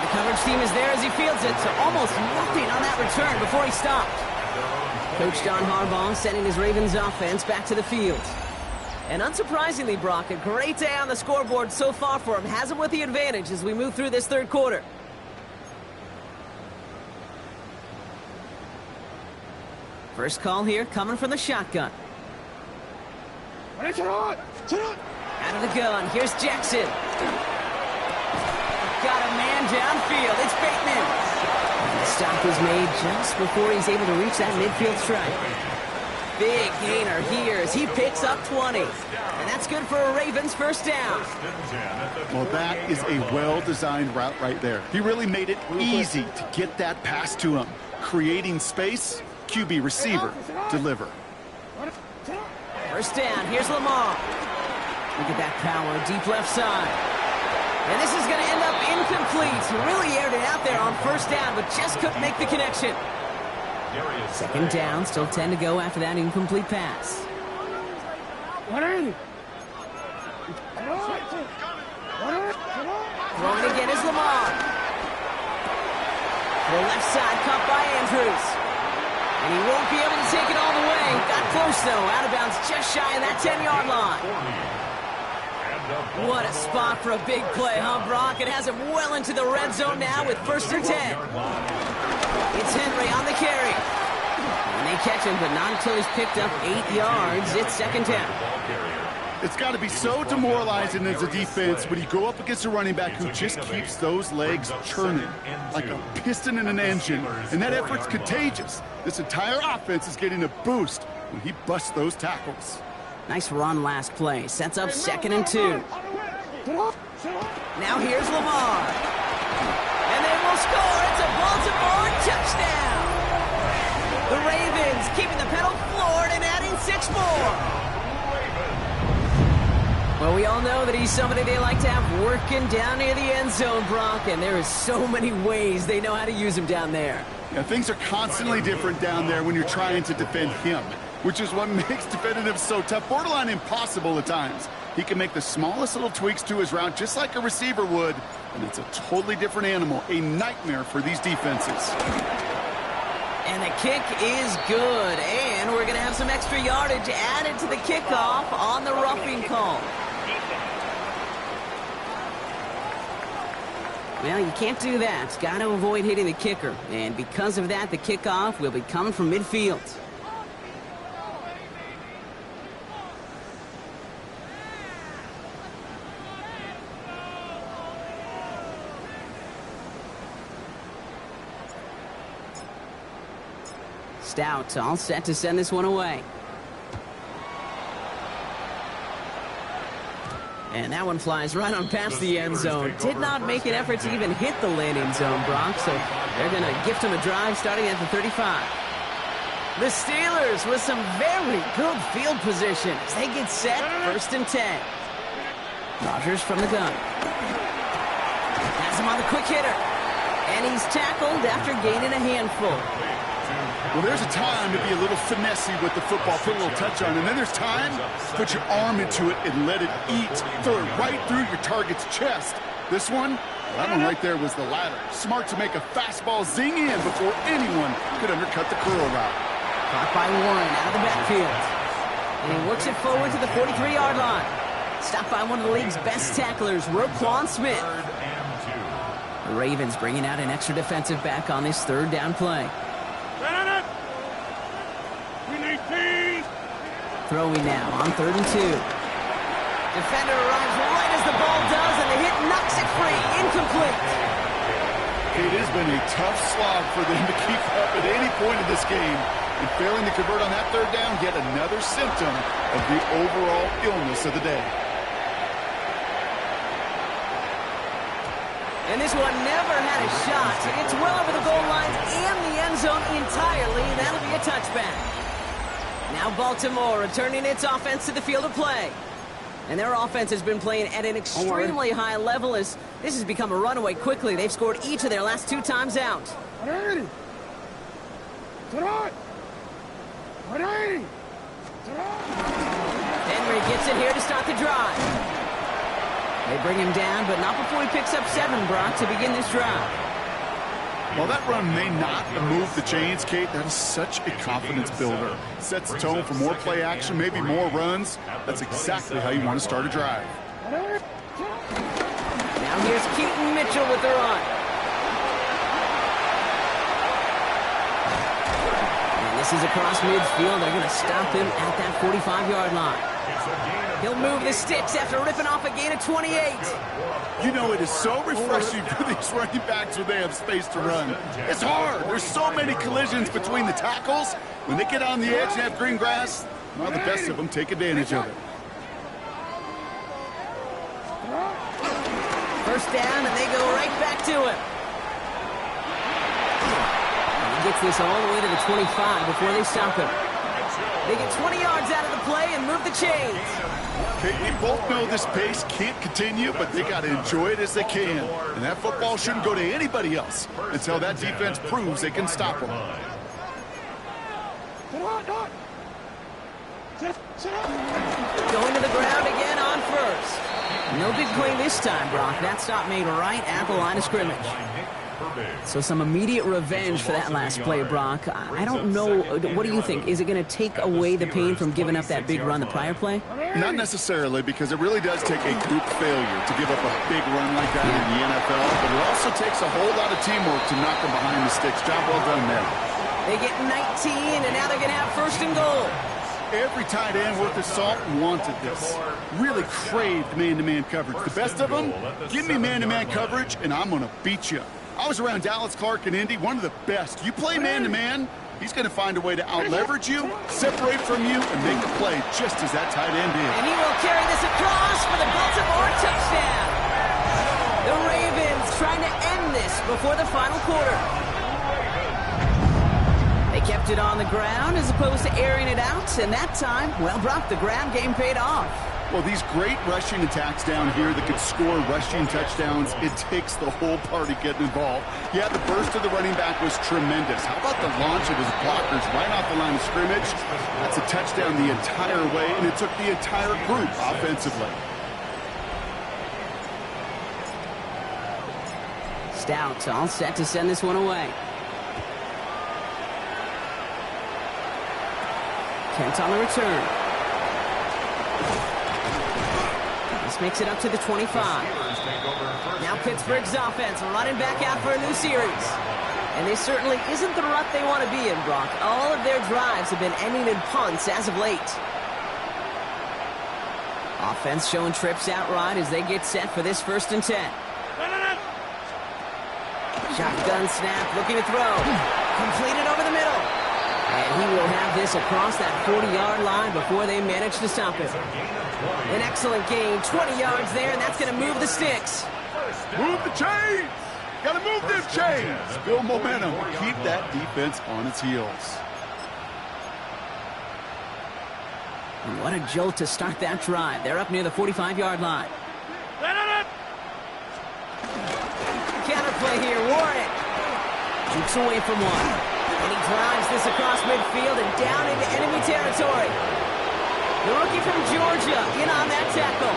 Coverage team is there as he fields it, so almost nothing on that return before he stopped. Coach John Harbaugh sending his Ravens offense back to the field. And unsurprisingly, Brock, a great day on the scoreboard so far for him. Has him with the advantage as we move through this 3rd quarter. First call here coming from the shotgun. Out of the gun, here's Jackson. Got a man downfield. It's Bateman. The stop is made just before he's able to reach that midfield strike. Big gainer here as he picks up 20. And that's good for a Ravens 1st down. Well, that is a well-designed route right there. He really made it easy to get that pass to him. Creating space, QB receiver, deliver. 1st down. Here's Lamar. Look at that power. Deep left side. And this is going to end up incomplete. He really aired it out there on 1st down, but just couldn't make the connection. 2nd down, still 10 to go after that incomplete pass. Throwing again is Lamar. The left side caught by Andrews. And he won't be able to take it all the way. Got close, though. Out of bounds just shy of that 10-yard line. What a spot for a big play, huh, Brock? It has him well into the red zone now with 1st and 10. It's Henry on the carry. And they catch him, but not until he's picked up 8 yards. It's 2nd down. It's got to be so demoralizing as a defense when you go up against a running back who just keeps those legs churning like a piston in an engine. And that effort's contagious. This entire offense is getting a boost when he busts those tackles. Nice run last play. Sets up 2nd and 2. Now here's Lamar. And they will score. It's a Baltimore touchdown. The Ravens keeping the pedal floored and adding 6 more. Well, we all know that he's somebody they like to have working down near the end zone, Brock, and there is so many ways they know how to use him down there. Yeah, things are constantly different down there when you're trying to defend him, which is what makes defending him so tough, borderline impossible at times. He can make the smallest little tweaks to his route just like a receiver would, and it's a totally different animal, a nightmare for these defenses. And the kick is good, and we're going to have some extra yardage added to the kickoff on the roughing call. Well, you can't do that. Got to avoid hitting the kicker, and because of that, the kickoff will be coming from midfield. Stout all set to send this one away. And that one flies right on past the end zone. Did not make an effort to even hit the landing zone, Brock. So they're going to gift him a drive starting at the 35. The Steelers with some very good field position as they get set, 1st and 10. Rodgers from the gun. Has him on the quick hitter. And he's tackled after gaining a handful. Well, there's a time to be a little finessey with the football, put a little touch on, and then there's time to put your arm into it and let it eat. Throw it right through your target's chest. This one, that one right there was the latter. Smart to make a fastball zing in before anyone could undercut the curl route. Caught by Warren out of the backfield. And he works it forward to the 43-yard line. Stopped by one of the league's best tacklers, Roquan Smith. The Ravens bringing out an extra defensive back on this 3rd down play. Throwing now on 3rd and 2. Defender arrives right as the ball does, and the hit knocks it free. Incomplete. It has been a tough slog for them to keep up at any point in this game. And failing to convert on that 3rd down, yet another symptom of the overall illness of the day. And this one never had a shot. It's well over the goal line and the end zone entirely. That'll be a touchback. Now Baltimore returning its offense to the field of play. And their offense has been playing at an extremely high level as this has become a runaway quickly. They've scored each of their last 2 times out. Henry gets it here to start the drive. They bring him down, but not before he picks up 7, Brock, to begin this drive. While that run may not move the chains, Kate, that is such a confidence builder. Sets the tone for more play action, maybe more runs. That's exactly how you want to start a drive. Now here's Keaton Mitchell with the run. And this is across midfield. They're going to stop him at that 45-yard line. He'll move the sticks after ripping off a gain of 28. You know, it is so refreshing for these running backs when they have space to run. It's hard. There's so many collisions between the tackles. When they get on the edge and have green grass, well, the best of them take advantage of it. 1st down, and they go right back to him. And he gets this all the way to the 25 before they stop him. They get 20 yards out of the play and move the chains. Okay, we both know this pace can't continue, but they got to enjoy it as they can. And that football shouldn't go to anybody else until that defense proves they can stop them. Going to the ground again on 1st. No big play this time, Brock. That stop made right at the line of scrimmage. So some immediate revenge for that last play, Brock. I don't know. What do you think? Is it going to take away the pain from giving up that big run the prior play? Not necessarily, because it really does take a group failure to give up a big run like that in the NFL. But it also takes a whole lot of teamwork to knock them behind the sticks. Job well done there. They get 19, and now they're going to have 1st and goal. Every tight end worth his salt wanted this. Really craved man-to-man coverage. The best of them, give me man-to-man coverage, and I'm going to beat you. I was around Dallas Clark and Indy, one of the best. You play man-to-man, he's going to find a way to out-leverage you, separate from you, and make the play just as that tight end did. And he will carry this across for the Baltimore touchdown. The Ravens trying to end this before the final quarter. They kept it on the ground as opposed to airing it out, and that time, well, Brock, the ground game paid off. Well, these great rushing attacks down here that could score rushing touchdowns, it takes the whole party getting involved. Yeah, the burst of the running back was tremendous. How about the launch of his blockers right off the line of scrimmage? That's a touchdown the entire way, and it took the entire group offensively. Stout all set to send this one away. Kent on the return. This makes it up to the 25. Now Pittsburgh's offense running back out for a new series. And this certainly isn't the rut they want to be in, Brock. All of their drives have been ending in punts as of late. Offense showing trips outright as they get set for this 1st and 10. Shotgun snap, looking to throw. Completed over the middle. And he will have this across that 40-yard line before they manage to stop him. An excellent gain, 20 yards there, and that's going to move the sticks. Move the chains! Got to move them chains! Build momentum. Keep that defense on its heels. And what a jolt to start that drive. They're up near the 45-yard line. Counterplay here, Warren. Keeps away from one. And he drives this across midfield and down into enemy territory. The rookie from Georgia in on that tackle.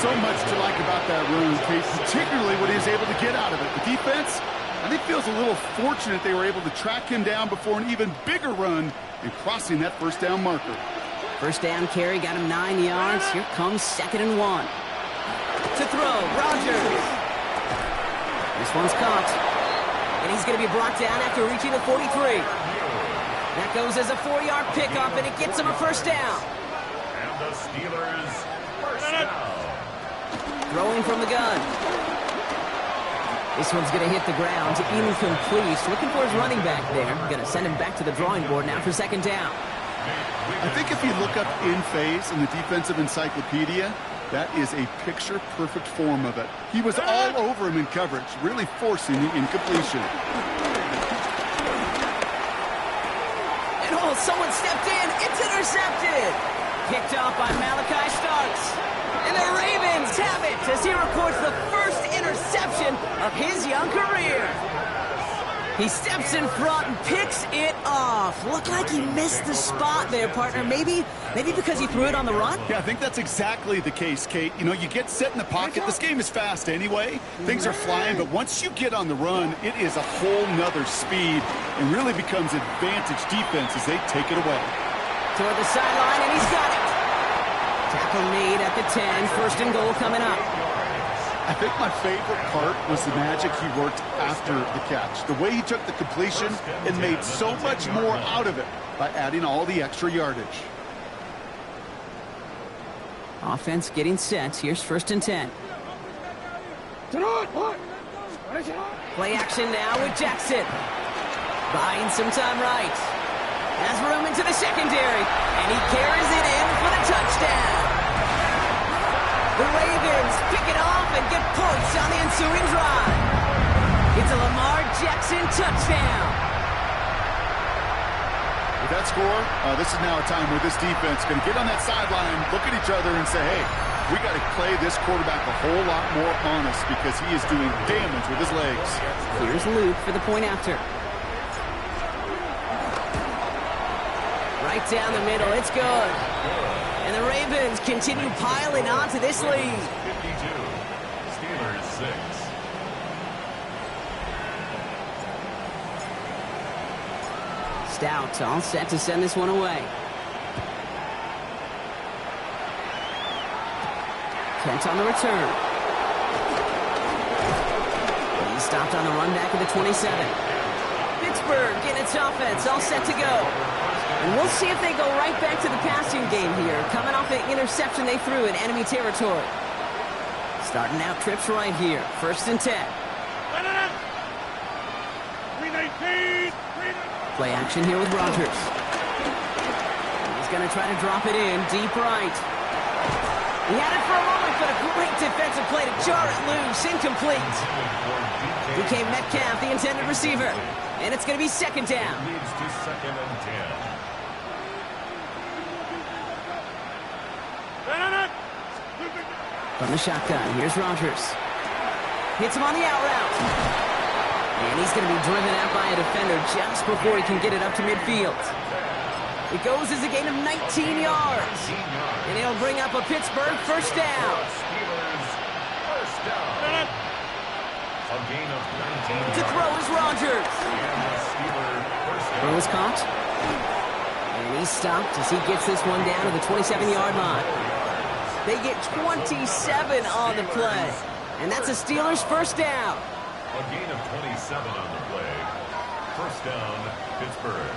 So much to like about that run, Kate, particularly what he was able to get out of it. The defense, I think, feels a little fortunate they were able to track him down before an even bigger run and crossing that first down marker. First down carry got him 9 yards. Here comes 2nd and 1. To throw, Rodgers. This one's caught. And he's going to be brought down after reaching the 43. That goes as a 4-yard pickup, and it gets him a first down. And the Steelers first down. Throwing from the gun. This one's going to hit the ground. Incomplete. Looking for his running back there. Going to send him back to the drawing board now for 2nd down. I think if you look up in phase in the defensive encyclopedia, that is a picture-perfect form of it. He was all over him in coverage, really forcing the incompletion. And oh, someone stepped in. It's intercepted. Picked off by Malachi Starks. And the Ravens have it as he records the first interception of his young career. He steps in front and picks it off. Looked like he missed the spot there, partner. Maybe because he threw it on the run? Yeah, I think that's exactly the case, Kate. You know, you get set in the pocket. This game is fast anyway. Things are flying, but once you get on the run, it is a whole nother speed and really becomes advantage defense as they take it away. Toward the sideline, and he's got it. Tackle made at the 10. 1st and goal coming up. I think my favorite part was the magic he worked after the catch. The way he took the completion and made so much more out of it by adding all the extra yardage. Offense getting set. Here's 1st and 10. Play action now with Jackson. Buying some time right. Has room into the secondary. And he carries it in for the touchdown. The Ravens pick it off and get points on the ensuing drive. It's a Lamar Jackson touchdown. With that score, this is now a time where this defense is going to get on that sideline, look at each other and say, hey, we got to play this quarterback a whole lot more honest because he is doing damage with his legs. Here's Luke for the point after. Right down the middle, it's good. And the Ravens continue piling on to this lead. 52, Steelers 6. Stout all set to send this one away. Kent on the return. He's stopped on the run back at the 27. Pittsburgh getting its offense all set to go. And we'll see if they go right back to the passing game here, coming off the interception they threw in enemy territory. Starting out trips right here. 1st and 10. Play action here with Rodgers. He's going to try to drop it in deep right. He had it for a moment, but a great defensive play to jar it loose. Incomplete. DK Metcalf, the intended receiver. And it's going to be 2nd down. Leads to 2nd and 10. From the shotgun, here's Rodgers. Hits him on the out route. And he's going to be driven out by a defender just before he can get it up to midfield. It goes as a gain of 19 yards. And it'll bring up a Pittsburgh first down. Steelers first down. A gain of 19 To throw is Rodgers. And the Steelers first down. Throw is caught. And he's stopped as he gets this one down to the 27-yard line. They get 27 on the play. And that's a Steelers first down. A gain of 27 on the play. First down, Pittsburgh.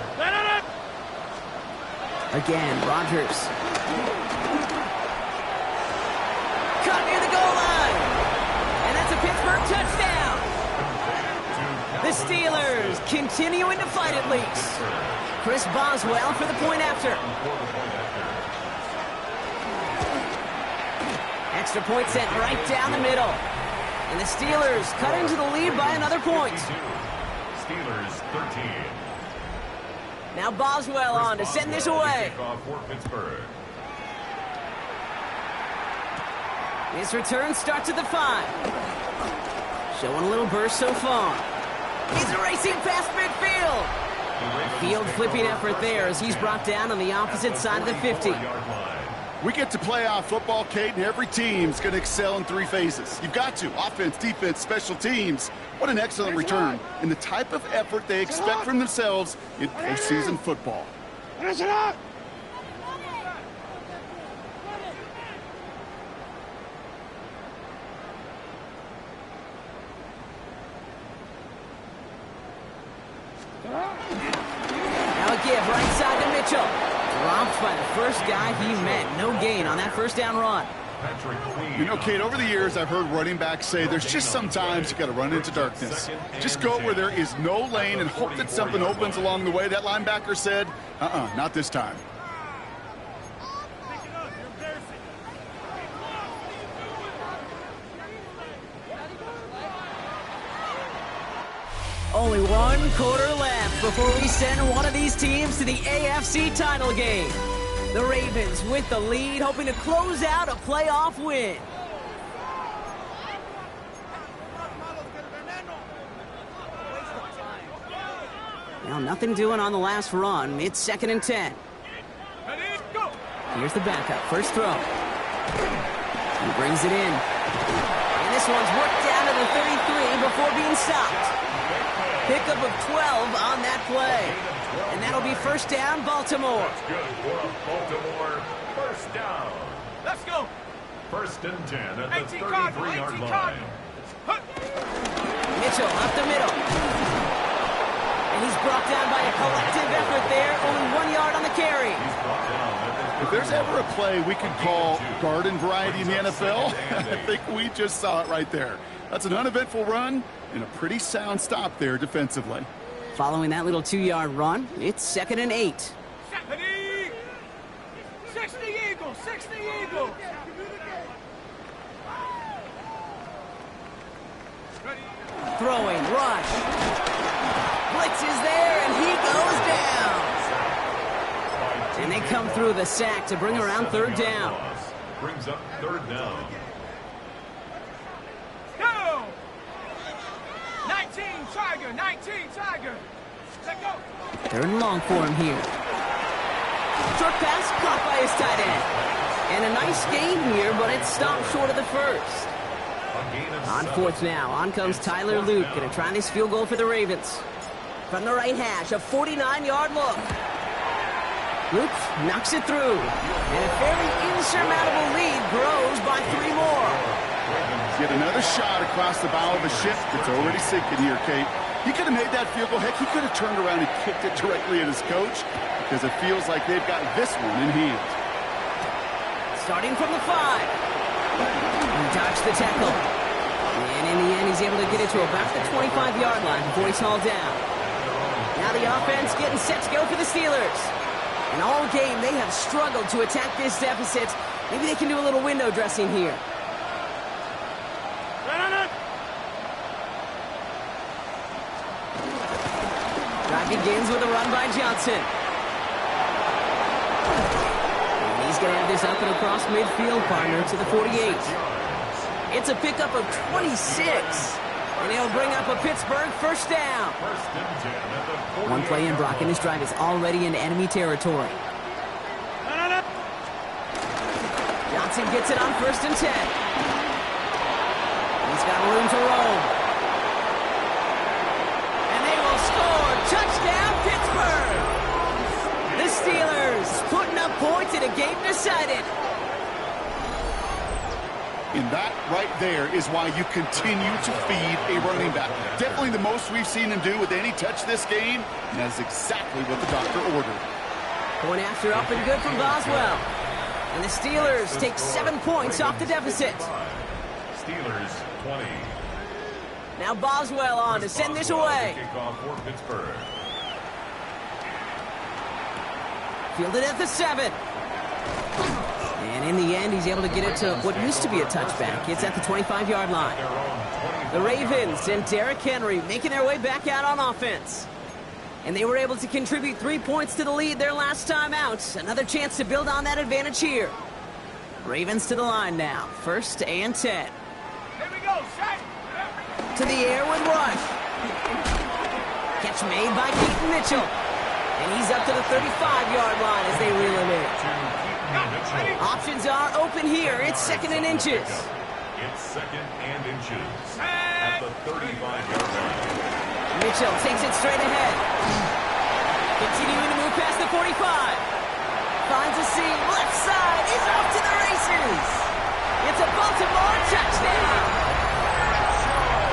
Again, Rodgers. Caught near the goal line. And that's a Pittsburgh touchdown. The Steelers continuing to fight at least. Chris Boswell for the point after. Extra point sent right down the middle. And the Steelers cut into the lead by another point. Steelers 13. Now Boswell on to send this away. His return starts at the 5. Showing a little burst so far. He's racing past midfield. Field flipping effort there as he's brought down on the opposite side of the 50. We get to playoff football, Kate, and every team's going to excel in 3 phases. You've got to. Offense, defense, special teams. What an excellent return. And the type of effort they expect from themselves in postseason football. Now a give right side to Mitchell. Dropped by the first guy he met. No gain on that first down run. You know, Kate, over the years, I've heard running backs say there's just sometimes you got to run into darkness. Just go where there is no lane and hope that something opens along the way. That linebacker said, not this time. Only 1 quarter left before we send one of these teams to the AFC title game. The Ravens with the lead, hoping to close out a playoff win. Now nothing doing on the last run. It's 2nd and 10. Here's the backup. First throw. He brings it in. And this one's worked down to the 33 before being stopped. Pickup of 12 on that play. And that'll be first down, Baltimore. That's good for a Baltimore first down. Let's go. 1st and 10 at the 33-yard line. Mitchell up the middle. And he's brought down by a collective effort there. Only 1 yard on the carry. If there's ever a play we could call garden variety in the NFL, I think we just saw it right there. That's an uneventful run and a pretty sound stop there defensively. Following that little 2-yard run, it's 2nd and 8. 60 Eagles, 60 Eagles. Throwing, rush. Blitz is there, and he goes down. And they come through the sack to bring around 3rd down. Brings up 3rd down. Go! 19 Tiger, 19 Tiger. Let go. 3rd and long for him here. Short pass caught by his tight end. And a nice gain here, but it stopped short of the first. On 4th now, on comes Tyler Luke, going to try this field goal for the Ravens. From the right hash, a 49-yard look. Luke knocks it through. And a fairly insurmountable lead grows by 3 more. Get another shot across the bow of a ship that's already sinking here, Kate. He could have made that field goal. Heck, he could have turned around and kicked it directly at his coach because it feels like they've got this one in hand. Starting from the 5. He dodged the tackle. And in the end, he's able to get it to about the 25-yard line before he's hauled down. Now the offense getting set to go for the Steelers. And all game, they have struggled to attack this deficit. Maybe they can do a little window dressing here. Drive begins with a run by Johnson. And he's going to have this up and across midfield, partner, to the 48. It's a pickup of 26. And he'll bring up a Pittsburgh first down. 1st and 10 at the 48. One play in, Brock, and this drive is already in enemy territory. Johnson gets it on 1st and 10. He's got room to roam. And they will score. Touchdown, Pittsburgh. The Steelers putting up points in a game decided. And that right there is why you continue to feed a running back. Definitely the most we've seen him do with any touch this game, and that's exactly what the doctor ordered. Point after up and good from Boswell. And the Steelers take 7 points off the deficit. Steelers 20. Now Boswell on to send this away. Kickoff for Pittsburgh. Fielded at the 7. And in the end, he's able to get it to what used to be a touchback. It's at the 25-yard line. The Ravens and Derrick Henry making their way back out on offense. And they were able to contribute 3 points to the lead their last time out. Another chance to build on that advantage here. Ravens to the line now. 1st and 10. Here we go, set. To the air with Rush. Catch made by Keaton Mitchell. And he's up to the 35-yard line as they reel him in. Options are open here. It's 2nd and inches. It's 2nd and inches at the 35-yard line. Mitchell takes it straight ahead. Continuing to move past the 45. Finds a seam. Left side. He's off to the races. It's a Baltimore touchdown.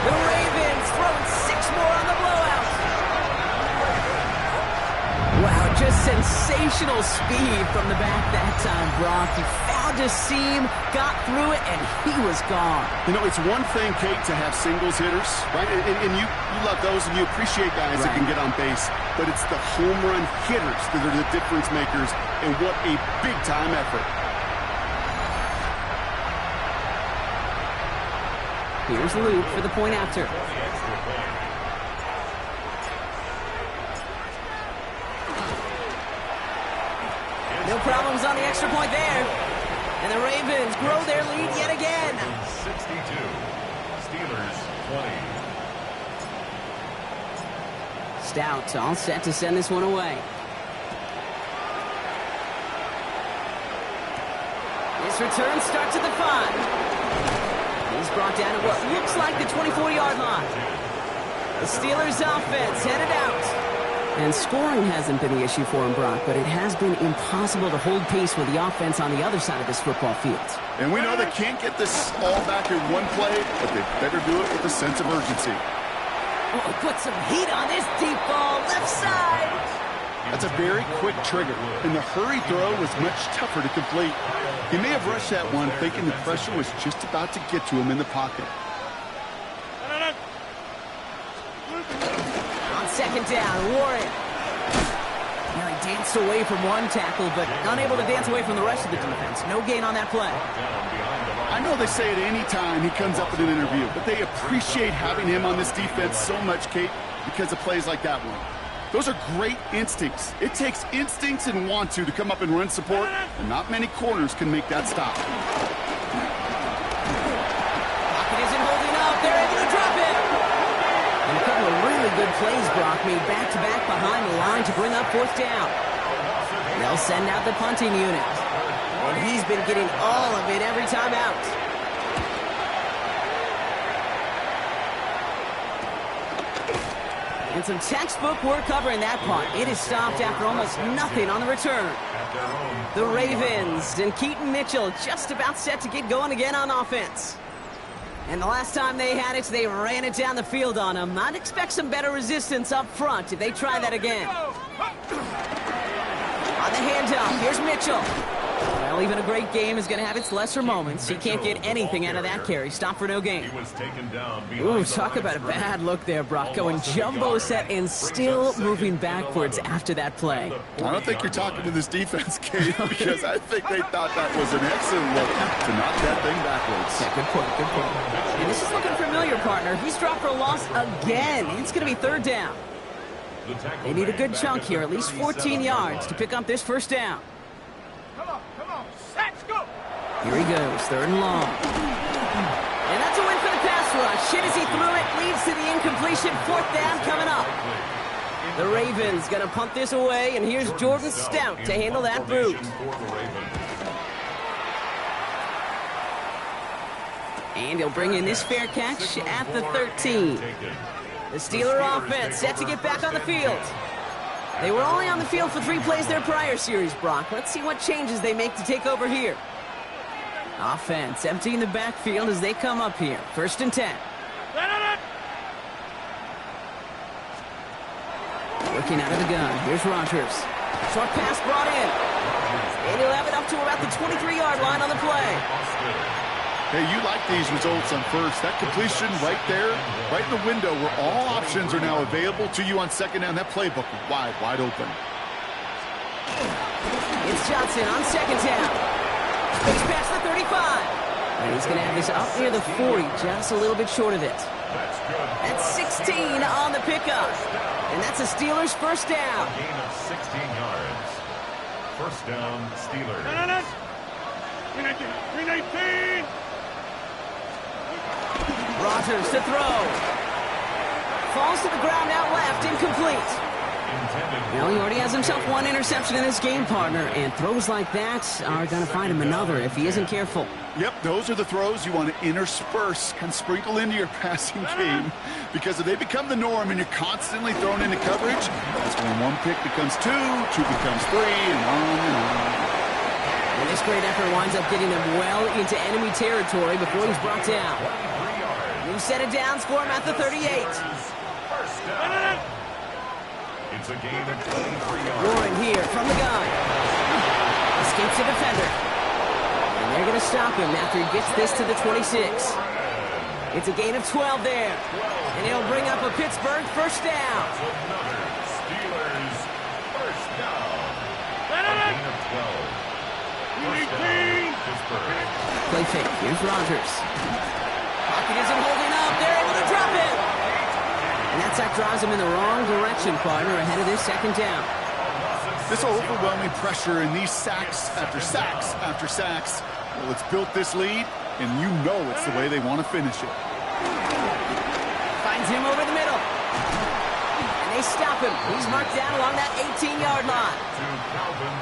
The Ravens throwing 6 more on the blowout. Wow, just sensational speed from the back that time, Brock. He found a seam, got through it, and he was gone. You know, it's one thing, Kate, to have singles hitters, right? And you love those, and you appreciate guys that can get on base. But it's the home run hitters that are the difference makers, and what a big-time effort. Here's Luke for the point after. No problems on the extra point there. And the Ravens grow their lead yet again. 62. Steelers 20. Stout all set to send this one away. This return starts at the 5. He's brought down at what looks like the 24-yard line. The Steelers offense headed out. And scoring hasn't been the issue for him, Brock, but it has been impossible to hold pace with the offense on the other side of this football field. And we know they can't get this all back in one play, but they better do it with a sense of urgency. Oh, put some heat on this deep ball, left side. That's a very quick trigger, and the hurry throw was much tougher to complete. He may have rushed that one thinking the pressure was just about to get to him in the pocket. On 2nd down, Warren. Now he danced away from one tackle, but unable to dance away from the rest of the defense. No gain on that play. I know they say it any time he comes up in an interview, but they appreciate having him on this defense so much, Kate, because of plays like that one. Those are great instincts. It takes instincts and want to come up and run support, and not many corners can make that stop. Pocket isn't holding up. They're able to drop it. And a couple of really good plays, Brock, made back-to-back behind the line to bring up 4th down. They'll send out the punting unit. And he's been getting all of it every time out. And some textbook work covering that punt. It is stopped after almost nothing on the return. The Ravens and Keaton Mitchell just about set to get going again on offense. And the last time they had it, they ran it down the field on them. I'd expect some better resistance up front if they try that again. On the handoff, here's Mitchell. Well, even a great game is going to have its lesser moments. He can't get anything out of that carry. Stop for no gain. Ooh, talk about a bad look there, Brock. Going jumbo set and still moving backwards after that play. I don't think you're talking to this defense, Kate, because I think they thought that was an excellent look to knock that thing backwards. Yeah, good point, good point. And this is looking familiar, partner. He's dropped for a loss again. It's going to be 3rd down. They need a good chunk here, at least 14 yards to pick up this 1st down. Come on, let's go. Here he goes, 3rd and long. And that's a win for the pass rush. Shit as he threw it, leads to the incompletion. 4th down coming up. The Ravens going to punt this away, and here's Jordan Stout to handle that boot. And he'll bring in this fair catch at the 13. The Steeler offense set to get back on the field. They were only on the field for 3 plays their prior series, Brock. Let's see what changes they make to take over here. Offense emptying the backfield as they come up here. 1st and 10. Looking out of the gun. Here's Rodgers. Short pass brought in. And he'll have it up to about the 23-yard line on the play. Hey, you like these results on 1st. That completion right there, right in the window where all options are now available to you on 2nd down. That playbook wide open. It's Johnson on 2nd down. He's past the 35. And he's going to have this up near the 40, just a little bit short of it. That's 16 on the pickup. And that's a Steelers first down. A gain of 16 yards. First down, Steelers. 319. Rodgers to throw. Falls to the ground out left, incomplete. Well, he already has himself one interception in this game, partner, and throws like that are going to find him another if he isn't careful. Yep, those are the throws you want to intersperse, kind of sprinkle into your passing game, because if they become the norm and you're constantly thrown into coverage, that's when one pick becomes two becomes three, and on and on. And this great effort winds up getting him well into enemy territory before he's brought down. New set of downs for him at the 38. First down. It's a gain of 23 yards. Warren here from the gun. Escapes the defender. And they're going to stop him after he gets this to the 26. It's a gain of 12 there. And he'll bring up a Pittsburgh first down. Another Steelers first down. A gain of 12. First down, Pittsburgh. Play fake. Here's Rodgers. Pocket isn't holding up. They're able to drop it. And that sack drives him in the wrong direction, partner, ahead of this second down. This overwhelming pressure and these sacks after sacks after sacks, well, it's built this lead, and you know it's the way they want to finish it. Finds him over the middle. And they stop him. He's marked down along that 18-yard line.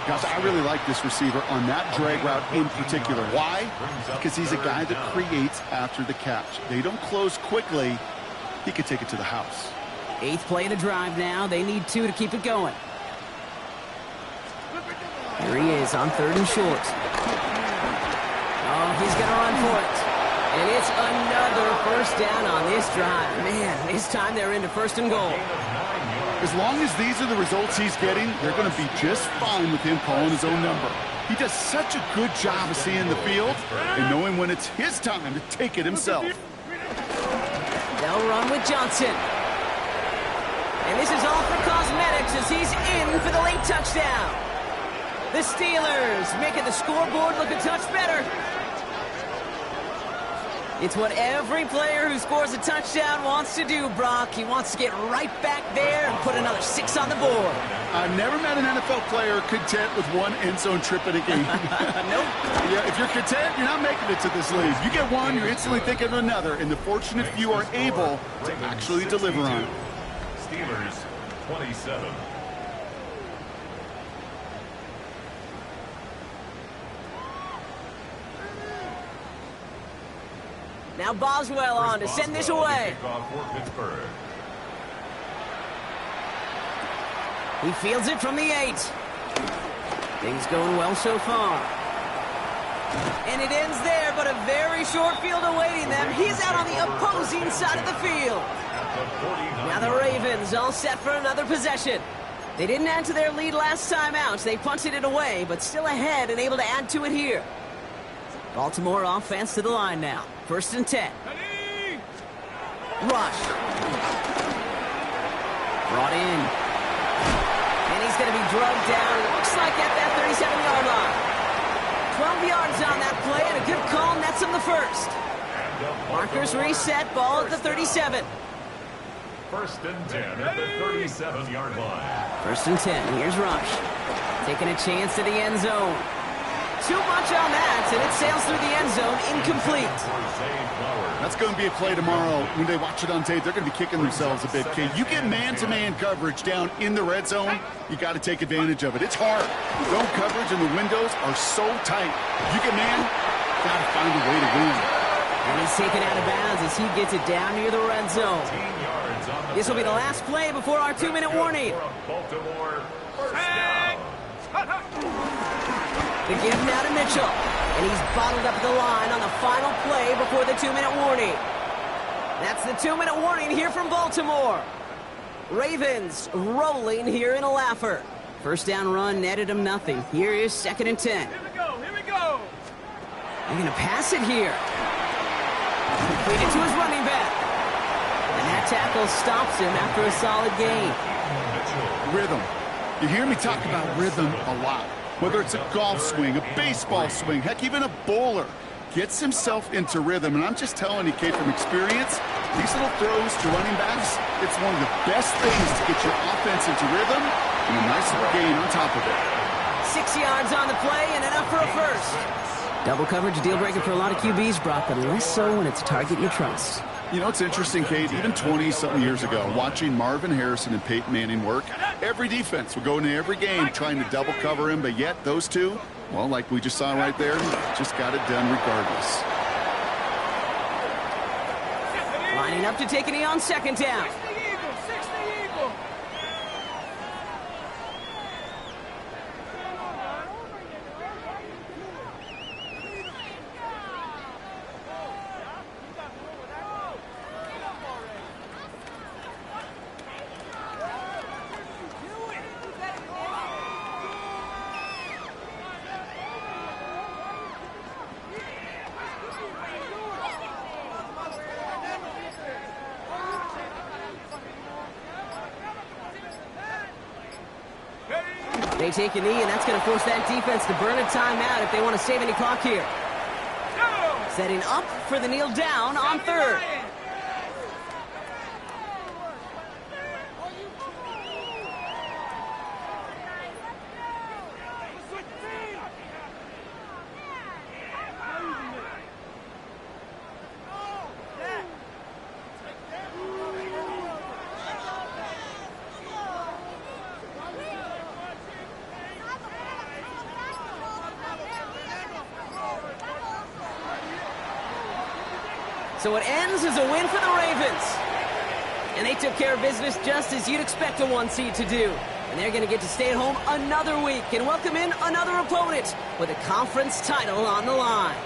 Guys, I really like this receiver on that drag route in particular. Why? Because he's a guy that creates after the catch. They don't close quickly. He could take it to the house. 8th play of the drive now. They need 2 to keep it going. Here he is on 3rd and short. Oh, he's going to run for it. And it's another first down on this drive. Man, this time they're into 1st and goal. As long as these are the results he's getting, they're going to be just fine with him calling his own number. He does such a good job of seeing the field and knowing when it's his time to take it himself. They'll run with Johnson. And this is all for cosmetics as he's in for the late touchdown. The Steelers making the scoreboard look a touch better. It's what every player who scores a touchdown wants to do, Brock. He wants to get right back there and put another 6 on the board. I've never met an NFL player content with one end zone trip in a game. Nope. Yeah, if you're content, you're not making it to this league. You get one, you're instantly thinking of another, and the fortunate few are able to actually deliver on it. Steelers 27. Now Boswell on to send this away. He fields it from the 8. Things going well so far. And it ends there, but a very short field awaiting them. He's out on the opposing side of the field. Now the Ravens all set for another possession. They didn't add to their lead last time out. They punted it away, but still ahead and able to add to it here. Baltimore offense to the line now. 1st and 10. Rush. Brought in. And he's going to be drugged down. It looks like at that 37-yard line. 12 yards on that play, and a good call nets him the first. Markers reset, ball at the 37. 1st and 10 at the 37-yard line. 1st and 10. Here's Rush. Taking a chance to the end zone. Too much on that, and it sails through the end zone, incomplete. That's going to be a play tomorrow. When they watch it on tape, they're going to be kicking themselves a bit. Okay, you get man-to-man coverage down in the red zone, you got to take advantage of it. It's hard. Zone coverage and the windows are so tight. You get man, got to find a way to win. And he's taken out of bounds as he gets it down near the red zone. This will be the last play before our 2-minute warning. Baltimore first down. The give now to Mitchell. And he's bottled up at the line on the final play before the 2-minute warning. That's the 2-minute warning here from Baltimore. Ravens rolling here in a laugher. First down run netted him nothing. Here is 2nd and 10. Here we go, here we go. They're going to pass it here. Completed to his running back. And that tackle stops him after a solid gain. Rhythm. You hear me talk about rhythm a lot. Whether it's a golf swing, a baseball swing, heck, even a bowler gets himself into rhythm. And I'm just telling you, Kate, from experience, These little throws to running backs, it's one of the best things to get your offense into rhythm and a nice little gain on top of it. 6 yards on the play and enough for a first. Double coverage, a deal breaker for a lot of QBs, Brock, but less so when it's a target you trust. You know, it's interesting, Kate, even 20-something years ago, watching Marvin Harrison and Peyton Manning work, every defense would go into every game trying to double cover him, but yet those two, well, like we just saw right there, just got it done regardless. Lining up to take a knee on second down. They take a knee, and that's going to force that defense to burn a timeout if they want to save any clock here. Setting up for the kneel down on third. So it ends as a win for the Ravens. And they took care of business just as you'd expect a 1 seed to do. And they're going to get to stay at home another week and welcome in another opponent with a conference title on the line.